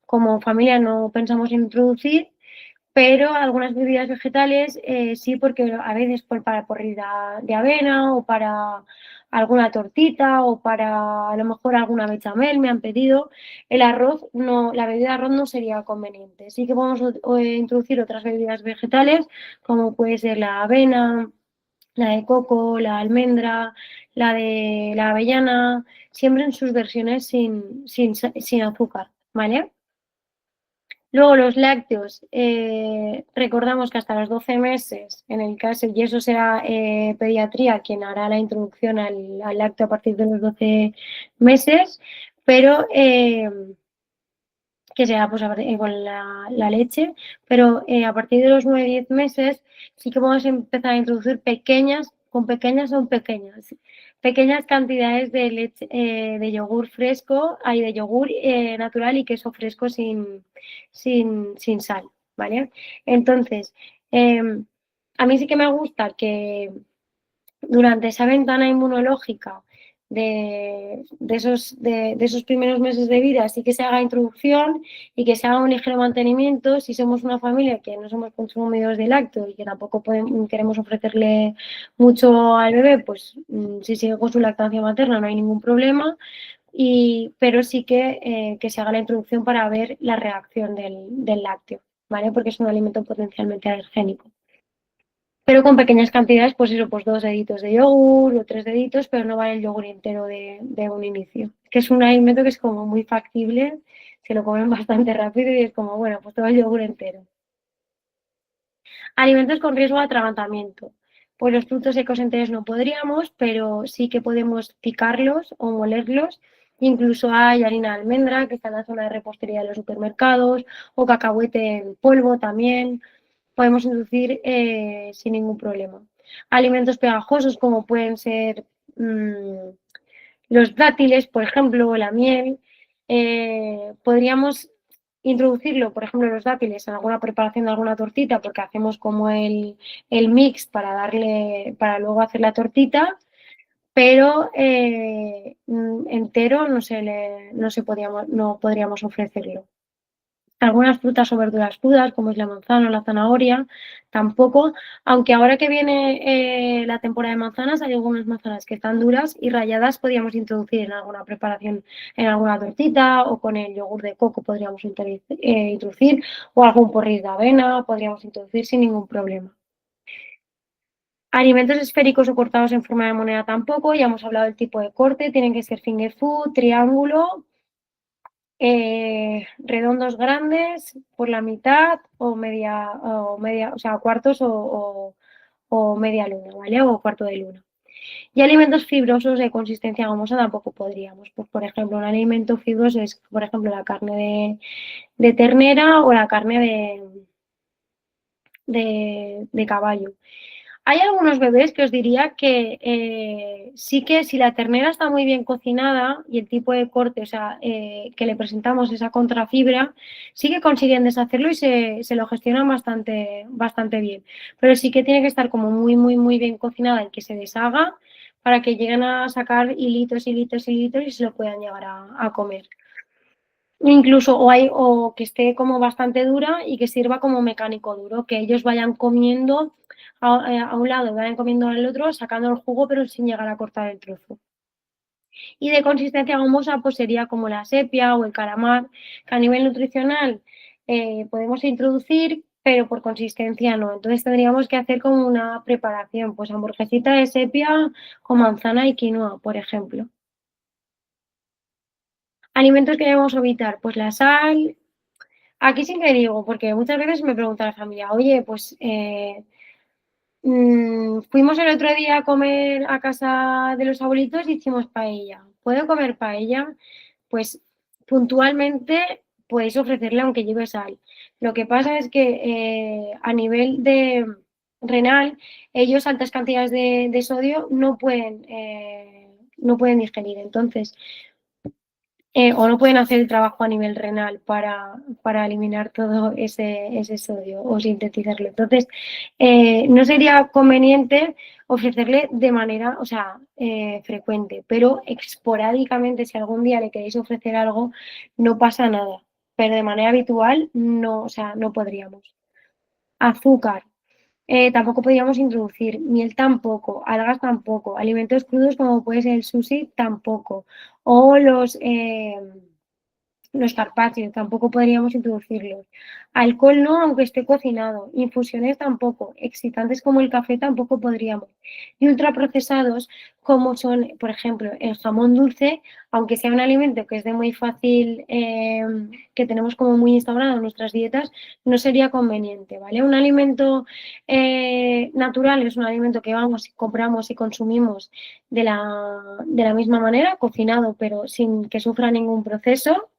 como familia no pensamos en introducir, pero algunas bebidas vegetales sí, porque a veces para porrida de avena o para alguna tortita o para a lo mejor alguna bechamel me han pedido. El arroz no, la bebida de arroz no sería conveniente. Sí que podemos introducir otras bebidas vegetales como puede ser la avena, la de coco, la almendra, la de la avellana, siempre en sus versiones sin azúcar, ¿vale? Luego los lácteos, recordamos que hasta los 12 meses, en el caso, y eso será pediatría quien hará la introducción al lácteo a partir de los 12 meses, pero que sea pues, con la leche, pero a partir de los 9-10 meses sí que vamos a empezar a introducir pequeñas cantidades de leche, de yogur fresco, hay de yogur natural y queso fresco sin sal, ¿vale? Entonces, a mí sí que me gusta que durante esa ventana inmunológica de esos primeros meses de vida sí que se haga introducción y que se haga un ligero mantenimiento. Si somos una familia que no somos consumidores de lácteos y que tampoco queremos ofrecerle mucho al bebé, pues si sigue con su lactancia materna no hay ningún problema. Pero sí que se haga la introducción para ver la reacción del lácteo, ¿vale? Porque es un alimento potencialmente alergénico. Pero con pequeñas cantidades, pues eso, pues 2 deditos de yogur o 3 deditos, pero no vale el yogur entero de un inicio. Que es un alimento que es como muy factible, se lo comen bastante rápido y es como, bueno, pues todo el yogur entero. Alimentos con riesgo de atragantamiento. Pues los frutos secos enteros no podríamos, pero sí que podemos picarlos o molerlos. Incluso hay harina de almendra, que está en la zona de repostería de los supermercados, o cacahuete en polvo también podemos introducir sin ningún problema. Alimentos pegajosos como pueden ser los dátiles, por ejemplo, o la miel. Podríamos introducirlo, por ejemplo, los dátiles en alguna preparación de alguna tortita, porque hacemos como el mix para luego hacer la tortita, pero entero no podríamos ofrecerlo. Algunas frutas o verduras crudas, como es la manzana o la zanahoria, tampoco, aunque ahora que viene la temporada de manzanas, hay algunas manzanas que están duras y ralladas podríamos introducir en alguna preparación, en alguna tortita o con el yogur de coco podríamos introducir o algún porridge de avena podríamos introducir sin ningún problema. Alimentos esféricos o cortados en forma de moneda tampoco, ya hemos hablado del tipo de corte, tienen que ser finger food, triángulo, redondos grandes por la mitad o sea, cuartos o media luna, ¿vale? O cuarto de luna. Y alimentos fibrosos de consistencia gomosa tampoco podríamos. Pues, por ejemplo, un alimento fibroso es, por ejemplo, la carne de ternera o la carne de caballo. Hay algunos bebés que os diría que sí que si la ternera está muy bien cocinada y el tipo de corte, o sea, que le presentamos esa contrafibra, sí que consiguen deshacerlo y se lo gestionan bastante bien. Pero sí que tiene que estar como muy, muy, muy bien cocinada y que se deshaga para que lleguen a sacar hilitos, hilitos, hilitos y se lo puedan llegar a comer. Incluso o que esté como bastante dura y que sirva como mecánico duro, que ellos vayan comiendo a un lado, vayan comiendo al otro, sacando el jugo, pero sin llegar a cortar el trozo. Y de consistencia gomosa, pues sería como la sepia o el calamar, que a nivel nutricional podemos introducir, pero por consistencia no. Entonces tendríamos que hacer como una preparación, pues hamburguesita de sepia con manzana y quinoa, por ejemplo. Alimentos que debemos evitar, pues la sal. Aquí sí que digo, porque muchas veces me pregunta la familia, oye, pues fuimos el otro día a comer a casa de los abuelitos y hicimos paella. ¿Puedo comer paella? Pues puntualmente podéis ofrecerle aunque lleve sal. Lo que pasa es que a nivel de renal, ellos altas cantidades de sodio no pueden digerir. Entonces, o no pueden hacer el trabajo a nivel renal para eliminar todo ese sodio o sintetizarlo. Entonces, no sería conveniente ofrecerle de manera, o sea, frecuente, pero esporádicamente, si algún día le queréis ofrecer algo, no pasa nada. Pero de manera habitual, no, o sea, no podríamos. Azúcar. Tampoco podríamos introducir, miel tampoco, algas tampoco, alimentos crudos como puede ser el sushi tampoco, o los carpaccios tampoco podríamos introducirlos. Alcohol no, aunque esté cocinado. Infusiones tampoco. Excitantes como el café tampoco podríamos. Y ultraprocesados como son, por ejemplo, el jamón dulce, aunque sea un alimento que es de muy fácil, que tenemos como muy instaurado en nuestras dietas, no sería conveniente, ¿vale? Un alimento natural es un alimento que vamos, compramos y consumimos de la misma manera, cocinado, pero sin que sufra ningún proceso.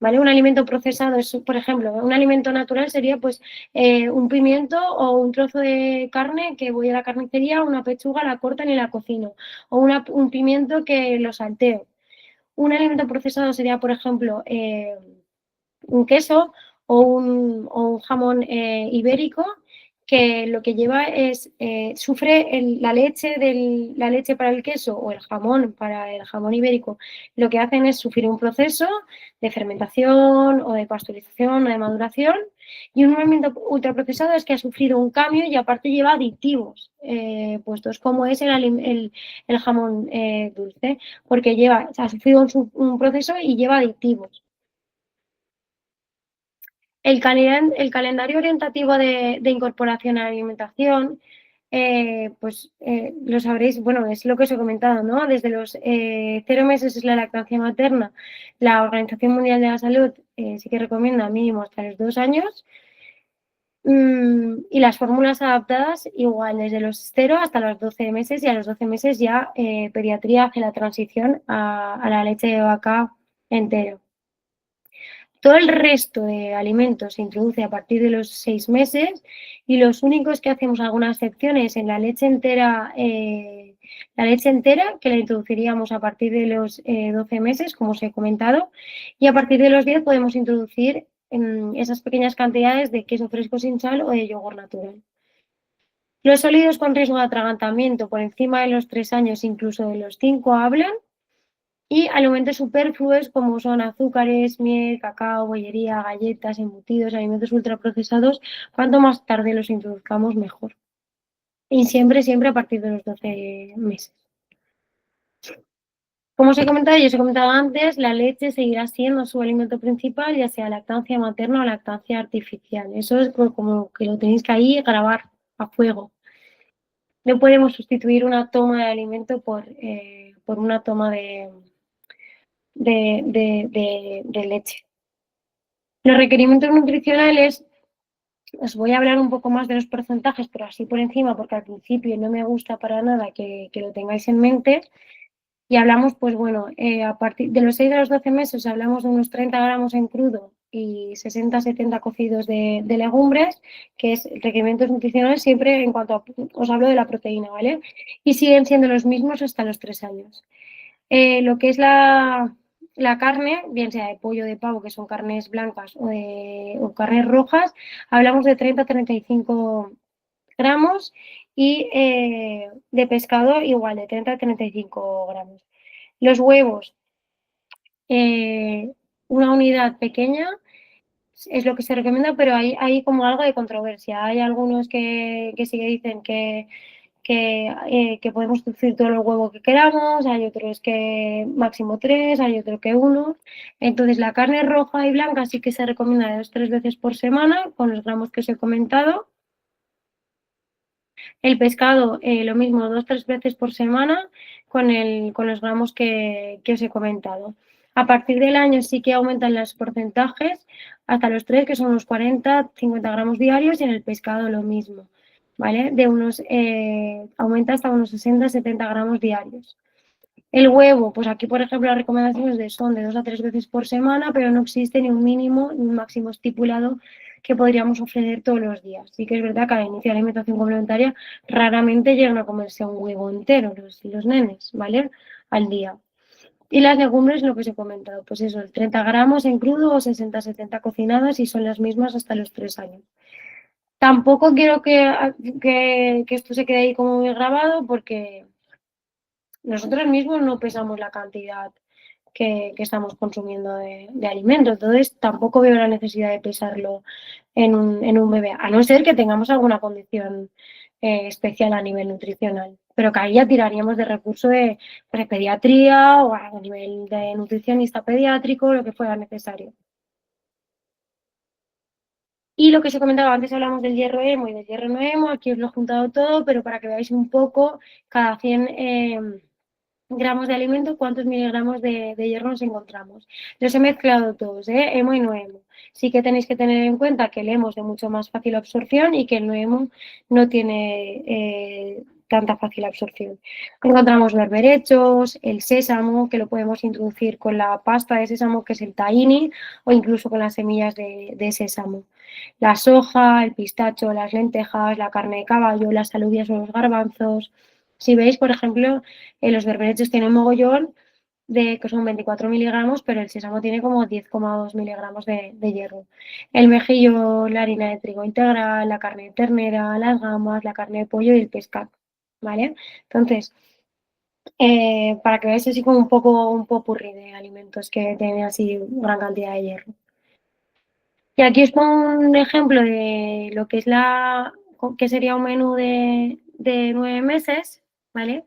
¿Vale? Un alimento procesado es, por ejemplo, un alimento natural sería pues un pimiento o un trozo de carne que voy a la carnicería, una pechuga, la cortan y la cocino, o un pimiento que lo salteo. Un alimento procesado sería, por ejemplo, un queso o un jamón ibérico que lo que lleva es, sufre la leche para el queso o el jamón para el jamón ibérico, lo que hacen es sufrir un proceso de fermentación o de pasteurización o de maduración, y un alimento ultraprocesado es que ha sufrido un cambio y aparte lleva aditivos, puestos como es el jamón dulce, porque ha sufrido un proceso y lleva aditivos. El calendario orientativo de incorporación a la alimentación, pues lo sabréis, bueno, es lo que os he comentado, ¿no? Desde los 0 meses es la lactancia materna. La Organización Mundial de la Salud sí que recomienda mínimo hasta los 2 años. Y las fórmulas adaptadas igual, desde los 0 hasta los 12 meses, y a los 12 meses ya pediatría hace la transición a la leche de vaca entero. Todo el resto de alimentos se introduce a partir de los 6 meses, y los únicos que hacemos algunas excepciones en la leche entera, que la introduciríamos a partir de los 12 meses, como os he comentado, y a partir de los 10 podemos introducir esas pequeñas cantidades de queso fresco sin sal o de yogur natural. Los sólidos con riesgo de atragantamiento por encima de los 3 años, incluso de los 5, hablan. Y alimentos superfluos como son azúcares, miel, cacao, bollería, galletas, embutidos, alimentos ultraprocesados, cuanto más tarde los introduzcamos mejor. Y siempre, siempre a partir de los 12 meses. Como os he comentado y os he comentado antes, la leche seguirá siendo su alimento principal, ya sea lactancia materna o lactancia artificial. Eso es como que lo tenéis que ahí grabar a fuego. No podemos sustituir una toma de alimento por una toma de leche. Los requerimientos nutricionales, os voy a hablar un poco más de los porcentajes, pero así por encima, porque al principio no me gusta para nada que lo tengáis en mente. Y hablamos, pues bueno, a partir de los 6 a los 12 meses hablamos de unos 30 gramos en crudo y 60-70 cocidos de legumbres, que es requerimientos nutricionales siempre en cuanto os hablo de la proteína, ¿vale? Y siguen siendo los mismos hasta los 3 años. Lo que es la carne, bien sea de pollo o de pavo, que son carnes blancas, o carnes rojas, hablamos de 30-35 gramos, y de pescado igual, de 30-35 gramos. Los huevos, una unidad pequeña es lo que se recomienda, pero hay como algo de controversia. Hay algunos que sí que dicen que podemos introducir todo el huevo que queramos, hay otros que máximo 3, hay otro que 1. Entonces la carne roja y blanca sí que se recomienda de 2-3 veces por semana, con los gramos que os he comentado. El pescado, lo mismo, 2-3 veces por semana, con los gramos que os he comentado. A partir del año sí que aumentan los porcentajes hasta los 3, que son unos 40-50 gramos diarios, y en el pescado lo mismo, ¿vale? Aumenta hasta unos 60-70 gramos diarios. El huevo, pues aquí, por ejemplo, las recomendaciones son de 2-3 veces por semana, pero no existe ni un mínimo ni un máximo estipulado que podríamos ofrecer todos los días. Sí que es verdad que al inicio de la alimentación complementaria raramente llegan a comerse un huevo entero los nenes, ¿vale? Al día. Y las legumbres, lo que os he comentado, pues eso, 30 gramos en crudo o 60-70 cocinadas y son las mismas hasta los 3 años. Tampoco quiero que esto se quede ahí como muy grabado porque nosotros mismos no pesamos la cantidad que estamos consumiendo de alimento. Entonces, tampoco veo la necesidad de pesarlo en un bebé, a no ser que tengamos alguna condición especial a nivel nutricional. Pero que ahí ya tiraríamos de recurso pues, de pediatría o a nivel de nutricionista pediátrico, lo que fuera necesario. Y lo que os he comentado, antes hablamos del hierro hemo y del hierro no hemo, aquí os lo he juntado todo, pero para que veáis un poco, cada 100 gramos de alimento, cuántos miligramos de hierro nos encontramos. Los he mezclado todos, hemo y no hemo. Sí que tenéis que tener en cuenta que el hemo es de mucho más fácil absorción y que el no hemo no tiene tanta fácil absorción. Encontramos berberechos, el sésamo, que lo podemos introducir con la pasta de sésamo, que es el tahini, o incluso con las semillas de sésamo. La soja, el pistacho, las lentejas, la carne de caballo, las alubias o los garbanzos. Si veis, por ejemplo, los berberechos tienen mogollón que son 24 miligramos, pero el sésamo tiene como 10,2 miligramos de hierro. El mejillo, la harina de trigo integral, la carne de ternera, las gambas, la carne de pollo y el pescado, ¿vale? Entonces, para que veáis así como un popurrí de alimentos que tienen así gran cantidad de hierro. Y aquí os pongo un ejemplo de lo que es que sería un menú de 9 meses, ¿vale?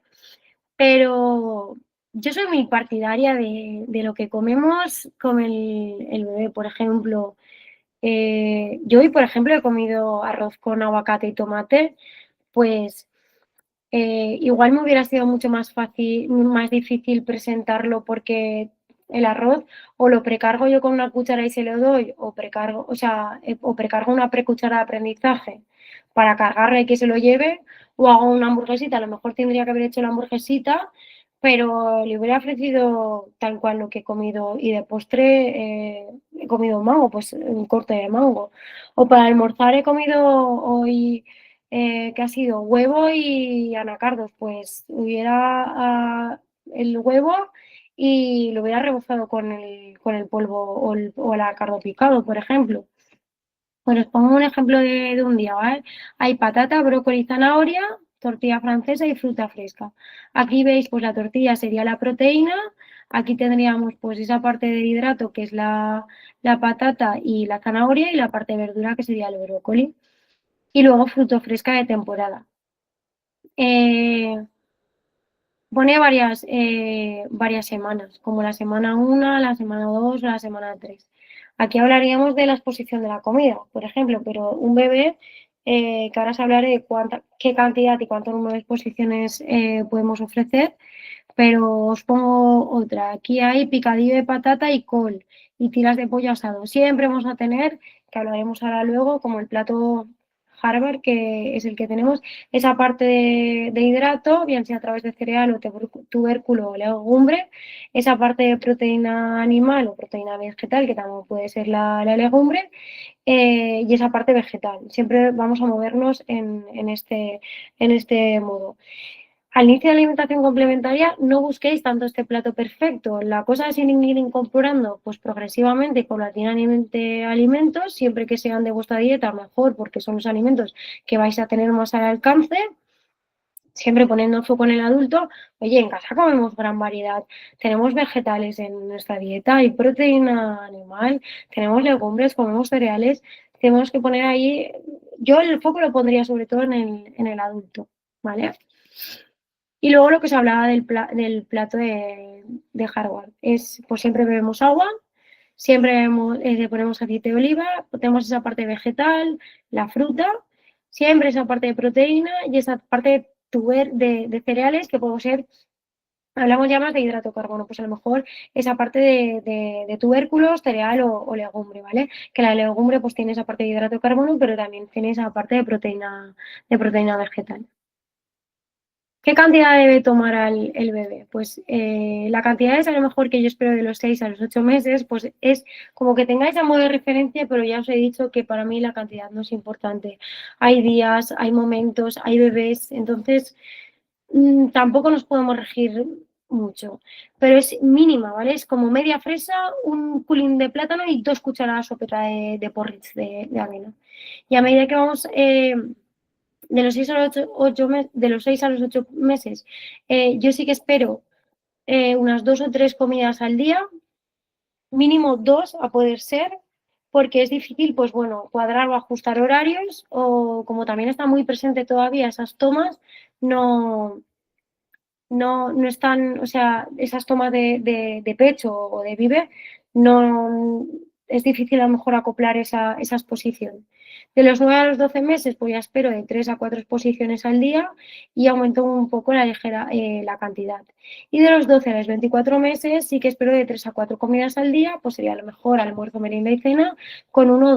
Pero yo soy muy partidaria de lo que comemos con el bebé. Por ejemplo, yo hoy, por ejemplo, he comido arroz con aguacate y tomate, pues igual me hubiera sido mucho más fácil, más difícil presentarlo porque el arroz o lo precargo yo con una cuchara y se lo doy, o precargo, o precargo una precuchara de aprendizaje para cargarle y que se lo lleve, o hago una hamburguesita. A lo mejor tendría que haber hecho la hamburguesita, pero le hubiera ofrecido tal cual lo que he comido y de postre he comido un mango, pues un corte de mango. O para almorzar he comido hoy que ha sido huevo y anacardos, pues hubiera el huevo y lo hubiera rebozado con el polvo o el anacardo picado, por ejemplo. Pues os pongo un ejemplo de un día, ¿vale? Hay patata, brócoli, zanahoria, tortilla francesa y fruta fresca. Aquí veis, pues la tortilla sería la proteína, aquí tendríamos pues esa parte de hidrato que es la patata y la zanahoria y la parte de verdura que sería el brócoli. Y luego fruta fresca de temporada. Pone varias semanas, como la semana 1, la semana 2, la semana 3. Aquí hablaríamos de la exposición de la comida, por ejemplo, pero un bebé, que ahora os hablaré de qué cantidad y cuánto número de exposiciones podemos ofrecer, pero os pongo otra. Aquí hay picadillo de patata y col y tiras de pollo asado. Siempre vamos a tener, que hablaremos ahora luego, como el plato Harvard, que es el que tenemos, esa parte de hidrato, bien sea a través de cereal o tubérculo o legumbre, esa parte de proteína animal o proteína vegetal, que también puede ser la legumbre, y esa parte vegetal. Siempre vamos a movernos en este modo. Al inicio de la alimentación complementaria no busquéis tanto este plato perfecto. La cosa es ir incorporando pues progresivamente y paulatinamente alimentos, siempre que sean de vuestra dieta mejor, porque son los alimentos que vais a tener más al alcance. Siempre poniendo foco en el adulto. Oye, en casa comemos gran variedad. Tenemos vegetales en nuestra dieta, hay proteína animal, tenemos legumbres, comemos cereales. Tenemos que poner ahí, yo el foco lo pondría sobre todo en el adulto, ¿vale? Y luego lo que os hablaba del plato de Harvard es, pues siempre bebemos agua, siempre le ponemos aceite de oliva, tenemos esa parte vegetal, la fruta, siempre esa parte de proteína y esa parte de cereales que puede ser, hablamos ya más de hidrato de carbono, pues a lo mejor esa parte de tubérculos, cereal o legumbre, ¿vale? Que la legumbre pues tiene esa parte de hidrato de carbono, pero también tiene esa parte de proteína vegetal. ¿Qué cantidad debe tomar el bebé? Pues la cantidad es a lo mejor que yo espero de los 6 a los 8 meses, pues es como que tengáis a modo de referencia, pero ya os he dicho que para mí la cantidad no es importante. Hay días, hay momentos, hay bebés, entonces tampoco nos podemos regir mucho, pero es mínima, ¿vale? Es como media fresa, un culín de plátano y 2 cucharadas sopera de porridge de avena. Y a medida que vamos de los 6 a los 8 meses, de los 6 a los 8 meses, yo sí que espero unas 2 o 3 comidas al día, mínimo 2 a poder ser, porque es difícil, pues bueno, cuadrar o ajustar horarios, o como también está muy presente todavía esas tomas, no están, o sea, esas tomas de pecho o de vive, no es difícil a lo mejor acoplar esa exposición. De los 9 a los 12 meses, pues ya espero de 3 a 4 exposiciones al día y aumento un poco la cantidad. Y de los 12 a los 24 meses sí que espero de 3 a 4 comidas al día, pues sería a lo mejor almuerzo, merienda y cena, con 1 o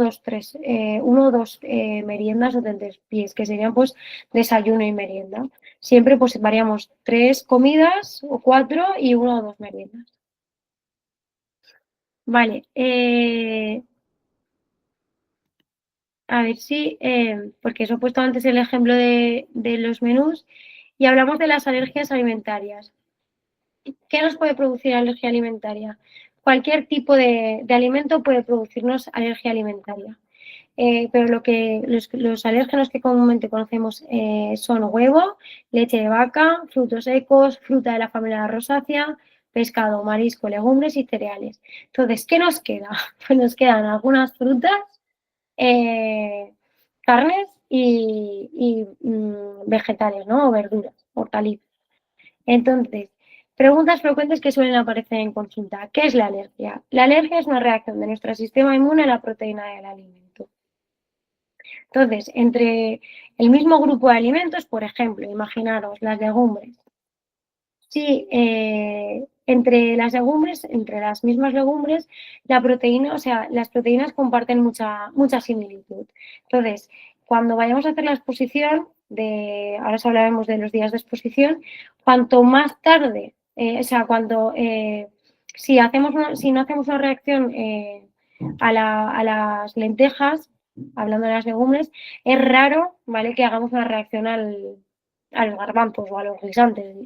2 meriendas o tentempiés, que serían pues desayuno y merienda. Siempre pues variamos 3 comidas o 4 y 1 o 2 meriendas. Vale, a ver si, porque os he puesto antes el ejemplo de los menús y hablamos de las alergias alimentarias. ¿Qué nos puede producir alergia alimentaria? Cualquier tipo de alimento puede producirnos alergia alimentaria. Pero los alérgenos que comúnmente conocemos son huevo, leche de vaca, frutos secos, fruta de la familia rosácea, pescado, marisco, legumbres y cereales. Entonces, ¿qué nos queda? Pues nos quedan algunas frutas, carnes y vegetales, ¿no? O verduras, hortalizas. Entonces, preguntas frecuentes que suelen aparecer en consulta. ¿Qué es la alergia? La alergia es una reacción de nuestro sistema inmune a la proteína del alimento. Entonces, entre el mismo grupo de alimentos, por ejemplo, imaginaros las legumbres. Sí, entre las mismas legumbres, la proteína, o sea, las proteínas comparten mucha similitud. Entonces, cuando vayamos a hacer la exposición, ahora os hablaremos de los días de exposición, cuanto más tarde, o sea, si no hacemos una reacción a las lentejas, hablando de las legumbres, es raro, ¿vale?, que hagamos una reacción a los garbanzos o a los guisantes,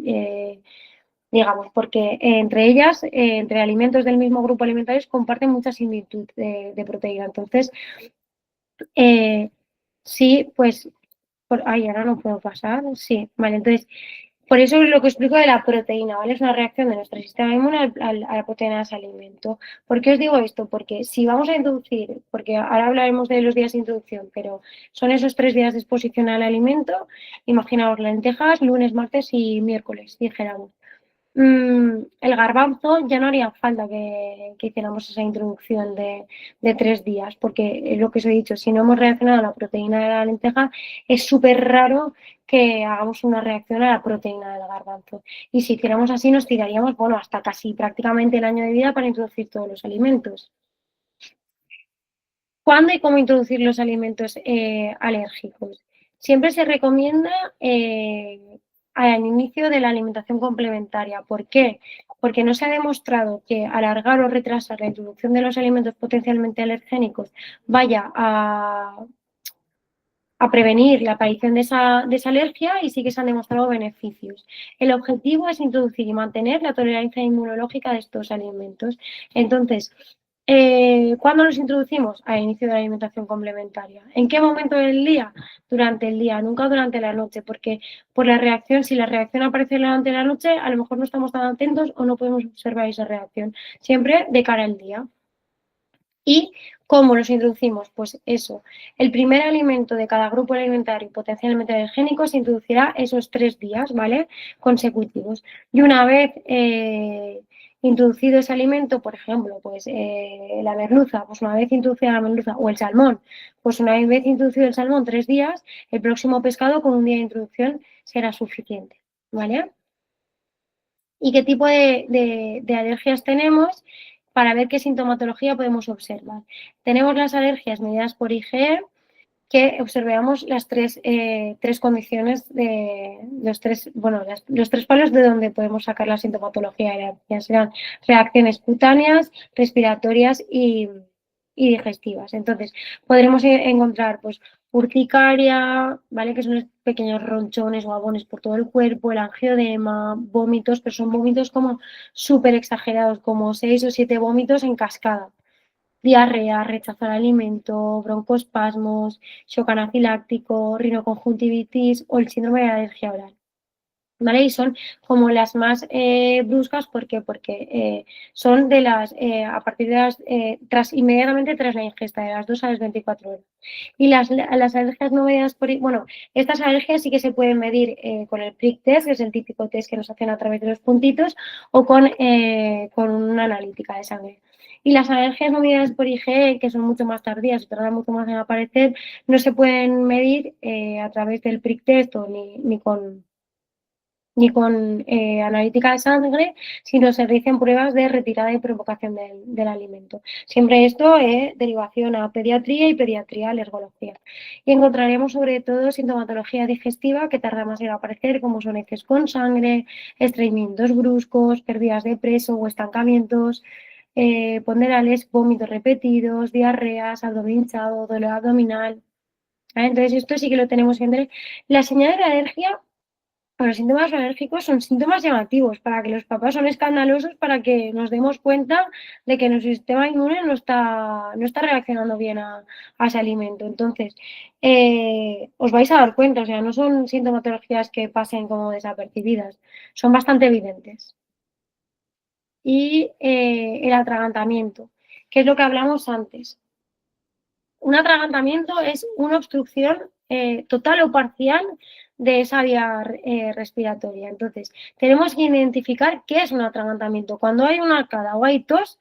digamos, porque entre ellas, entre alimentos del mismo grupo alimentario, comparten mucha similitud de proteína. Entonces, sí, pues, ahora no puedo pasar, sí, vale, entonces, por eso es lo que explico de la proteína, ¿vale? Es una reacción de nuestro sistema inmune a la proteína de ese alimento. ¿Por qué os digo esto? Porque si vamos a introducir, porque ahora hablaremos de los días de introducción, pero son esos 3 días de exposición al alimento, imaginaos lentejas, lunes, martes y miércoles, dijéramos. El garbanzo ya no haría falta que hiciéramos esa introducción de 3 días, porque es lo que os he dicho, si no hemos reaccionado a la proteína de la lenteja, es súper raro que hagamos una reacción a la proteína del garbanzo. Y si hiciéramos así, nos tiraríamos, bueno, hasta casi prácticamente el año de vida para introducir todos los alimentos. ¿Cuándo y cómo introducir los alimentos alérgicos? Siempre se recomienda al inicio de la alimentación complementaria. ¿Por qué? Porque no se ha demostrado que alargar o retrasar la introducción de los alimentos potencialmente alergénicos vaya a prevenir la aparición de esa alergia y sí que se han demostrado beneficios. El objetivo es introducir y mantener la tolerancia inmunológica de estos alimentos. Entonces, ¿cuándo los introducimos? Al inicio de la alimentación complementaria. ¿En qué momento del día? Durante el día, nunca durante la noche, porque por la reacción, si la reacción aparece durante la noche, a lo mejor no estamos tan atentos o no podemos observar esa reacción. Siempre de cara al día. ¿Y cómo los introducimos? Pues eso, el primer alimento de cada grupo alimentario potencialmente alergénico se introducirá esos 3 días, ¿vale?, consecutivos. Y una vez introducido ese alimento, por ejemplo, pues la merluza, pues una vez introducida la merluza, o el salmón, pues una vez introducido el salmón 3 días, el próximo pescado con un día de introducción será suficiente, ¿vale? ¿Y qué tipo de alergias tenemos? Para ver qué sintomatología podemos observar. Tenemos las alergias medidas por IgE, que observamos las tres condiciones de los tres palos de donde podemos sacar la sintomatología de la alergia. Serán reacciones cutáneas, respiratorias y digestivas. Entonces, podremos encontrar pues urticaria, ¿vale? Que son los pequeños ronchones o abones por todo el cuerpo, el angioedema, vómitos, pero son vómitos como súper exagerados, como 6 o 7 vómitos en cascada. Diarrea, rechazo al alimento, broncoespasmos, shock anafiláctico, rinoconjuntivitis o el síndrome de alergia oral. ¿Vale? Y son como las más bruscas, ¿por qué? Porque son de las, a partir de las, inmediatamente tras la ingesta, de las 2 a las 24 horas. Y las alergias no medidas por, bueno, estas alergias sí que se pueden medir con el prick test, que es el típico test que nos hacen a través de los puntitos, o con una analítica de sangre. Y las alergias no medidas por IgE, que son mucho más tardías, tardan mucho más en aparecer, no se pueden medir a través del prick test o ni con analítica de sangre, sino se realizan pruebas de retirada y provocación del alimento. Siempre esto es derivación a pediatría y pediatría alergología. Y encontraremos sobre todo sintomatología digestiva que tarda más en aparecer, como son heces con sangre, estreñimientos bruscos, pérdidas de peso o estancamientos, ponderales, vómitos repetidos, diarreas, abdomen hinchado, dolor abdominal. Entonces esto sí que lo tenemos que entender. La señal de la alergia, los síntomas alérgicos son síntomas llamativos para que los papás son escandalosos para que nos demos cuenta de que nuestro sistema inmune no está reaccionando bien a ese alimento. Entonces, os vais a dar cuenta, o sea, no son sintomatologías que pasen como desapercibidas, son bastante evidentes. Y el atragantamiento, que es lo que hablamos antes. Un atragantamiento es una obstrucción total o parcial de esa vía respiratoria. Entonces, tenemos que identificar qué es un atragantamiento. Cuando hay una arcada o hay tos,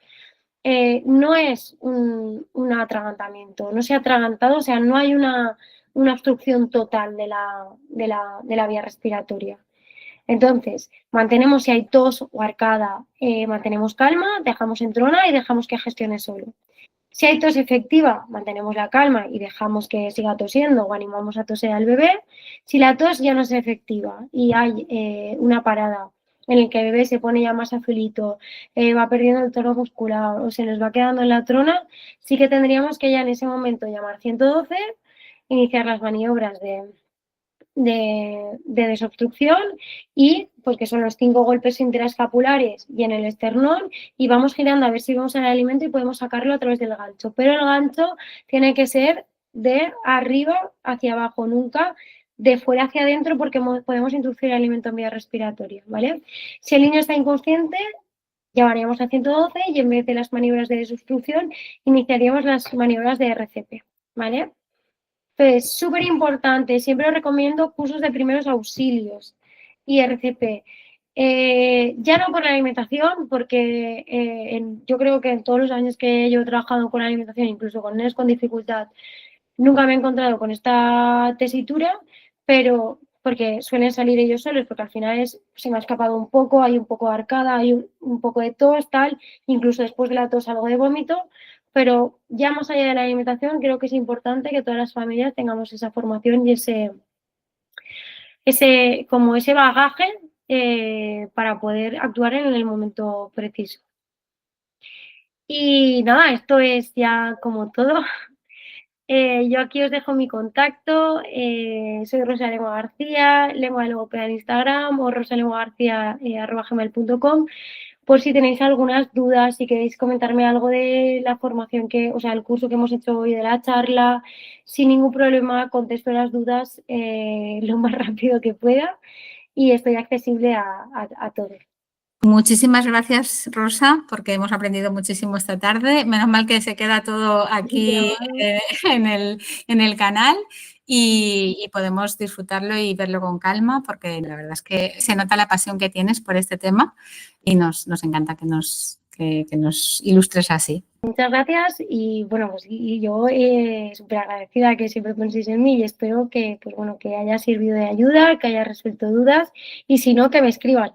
no es un atragantamiento, no se ha atragantado, o sea, no hay una obstrucción total de la vía respiratoria. Entonces, mantenemos, si hay tos o arcada, mantenemos calma, dejamos en trona y dejamos que gestione solo. Si hay tos efectiva, mantenemos la calma y dejamos que siga tosiendo o animamos a toser al bebé. Si la tos ya no es efectiva y hay una parada en la que el bebé se pone ya más azulito, va perdiendo el tono muscular o se nos va quedando en la trona, sí que tendríamos que ya en ese momento llamar 112, iniciar las maniobras de desobstrucción y pues que son los 5 golpes intraescapulares y en el esternón y vamos girando a ver si vemos el alimento y podemos sacarlo a través del gancho, pero el gancho tiene que ser de arriba hacia abajo, nunca de fuera hacia adentro porque podemos introducir el alimento en vía respiratoria, ¿vale? Si el niño está inconsciente, llamaríamos a 112 y en vez de las maniobras de desobstrucción iniciaríamos las maniobras de RCP, ¿vale? Entonces, súper importante, siempre os recomiendo cursos de primeros auxilios y RCP. Ya no por la alimentación, porque yo creo que en todos los años que yo he trabajado con alimentación, incluso con niños con dificultad, nunca me he encontrado con esta tesitura, pero porque suelen salir ellos solos, porque al final se me ha escapado un poco, hay un poco de arcada, hay un poco de tos, tal, incluso después de la tos algo de vómito, pero ya más allá de la alimentación, creo que es importante que todas las familias tengamos esa formación y ese bagaje para poder actuar en el momento preciso. Y nada, esto es ya como todo. Yo aquí os dejo mi contacto, soy Rosa Lengua García, Lengua de Logopeda en Instagram o rosalenguagarcia@gmail.com por si tenéis algunas dudas, si queréis comentarme algo de la formación o sea, el curso que hemos hecho hoy de la charla, sin ningún problema contesto las dudas lo más rápido que pueda y estoy accesible a todos. Muchísimas gracias, Rosa, porque hemos aprendido muchísimo esta tarde. Menos mal que se queda todo aquí en el canal y podemos disfrutarlo y verlo con calma, porque la verdad es que se nota la pasión que tienes por este tema y nos encanta que nos ilustres así. Muchas gracias y bueno, pues y yo súper agradecida que siempre penséis en mí y espero que, pues bueno, que haya servido de ayuda, que haya resuelto dudas y si no, que me escriban.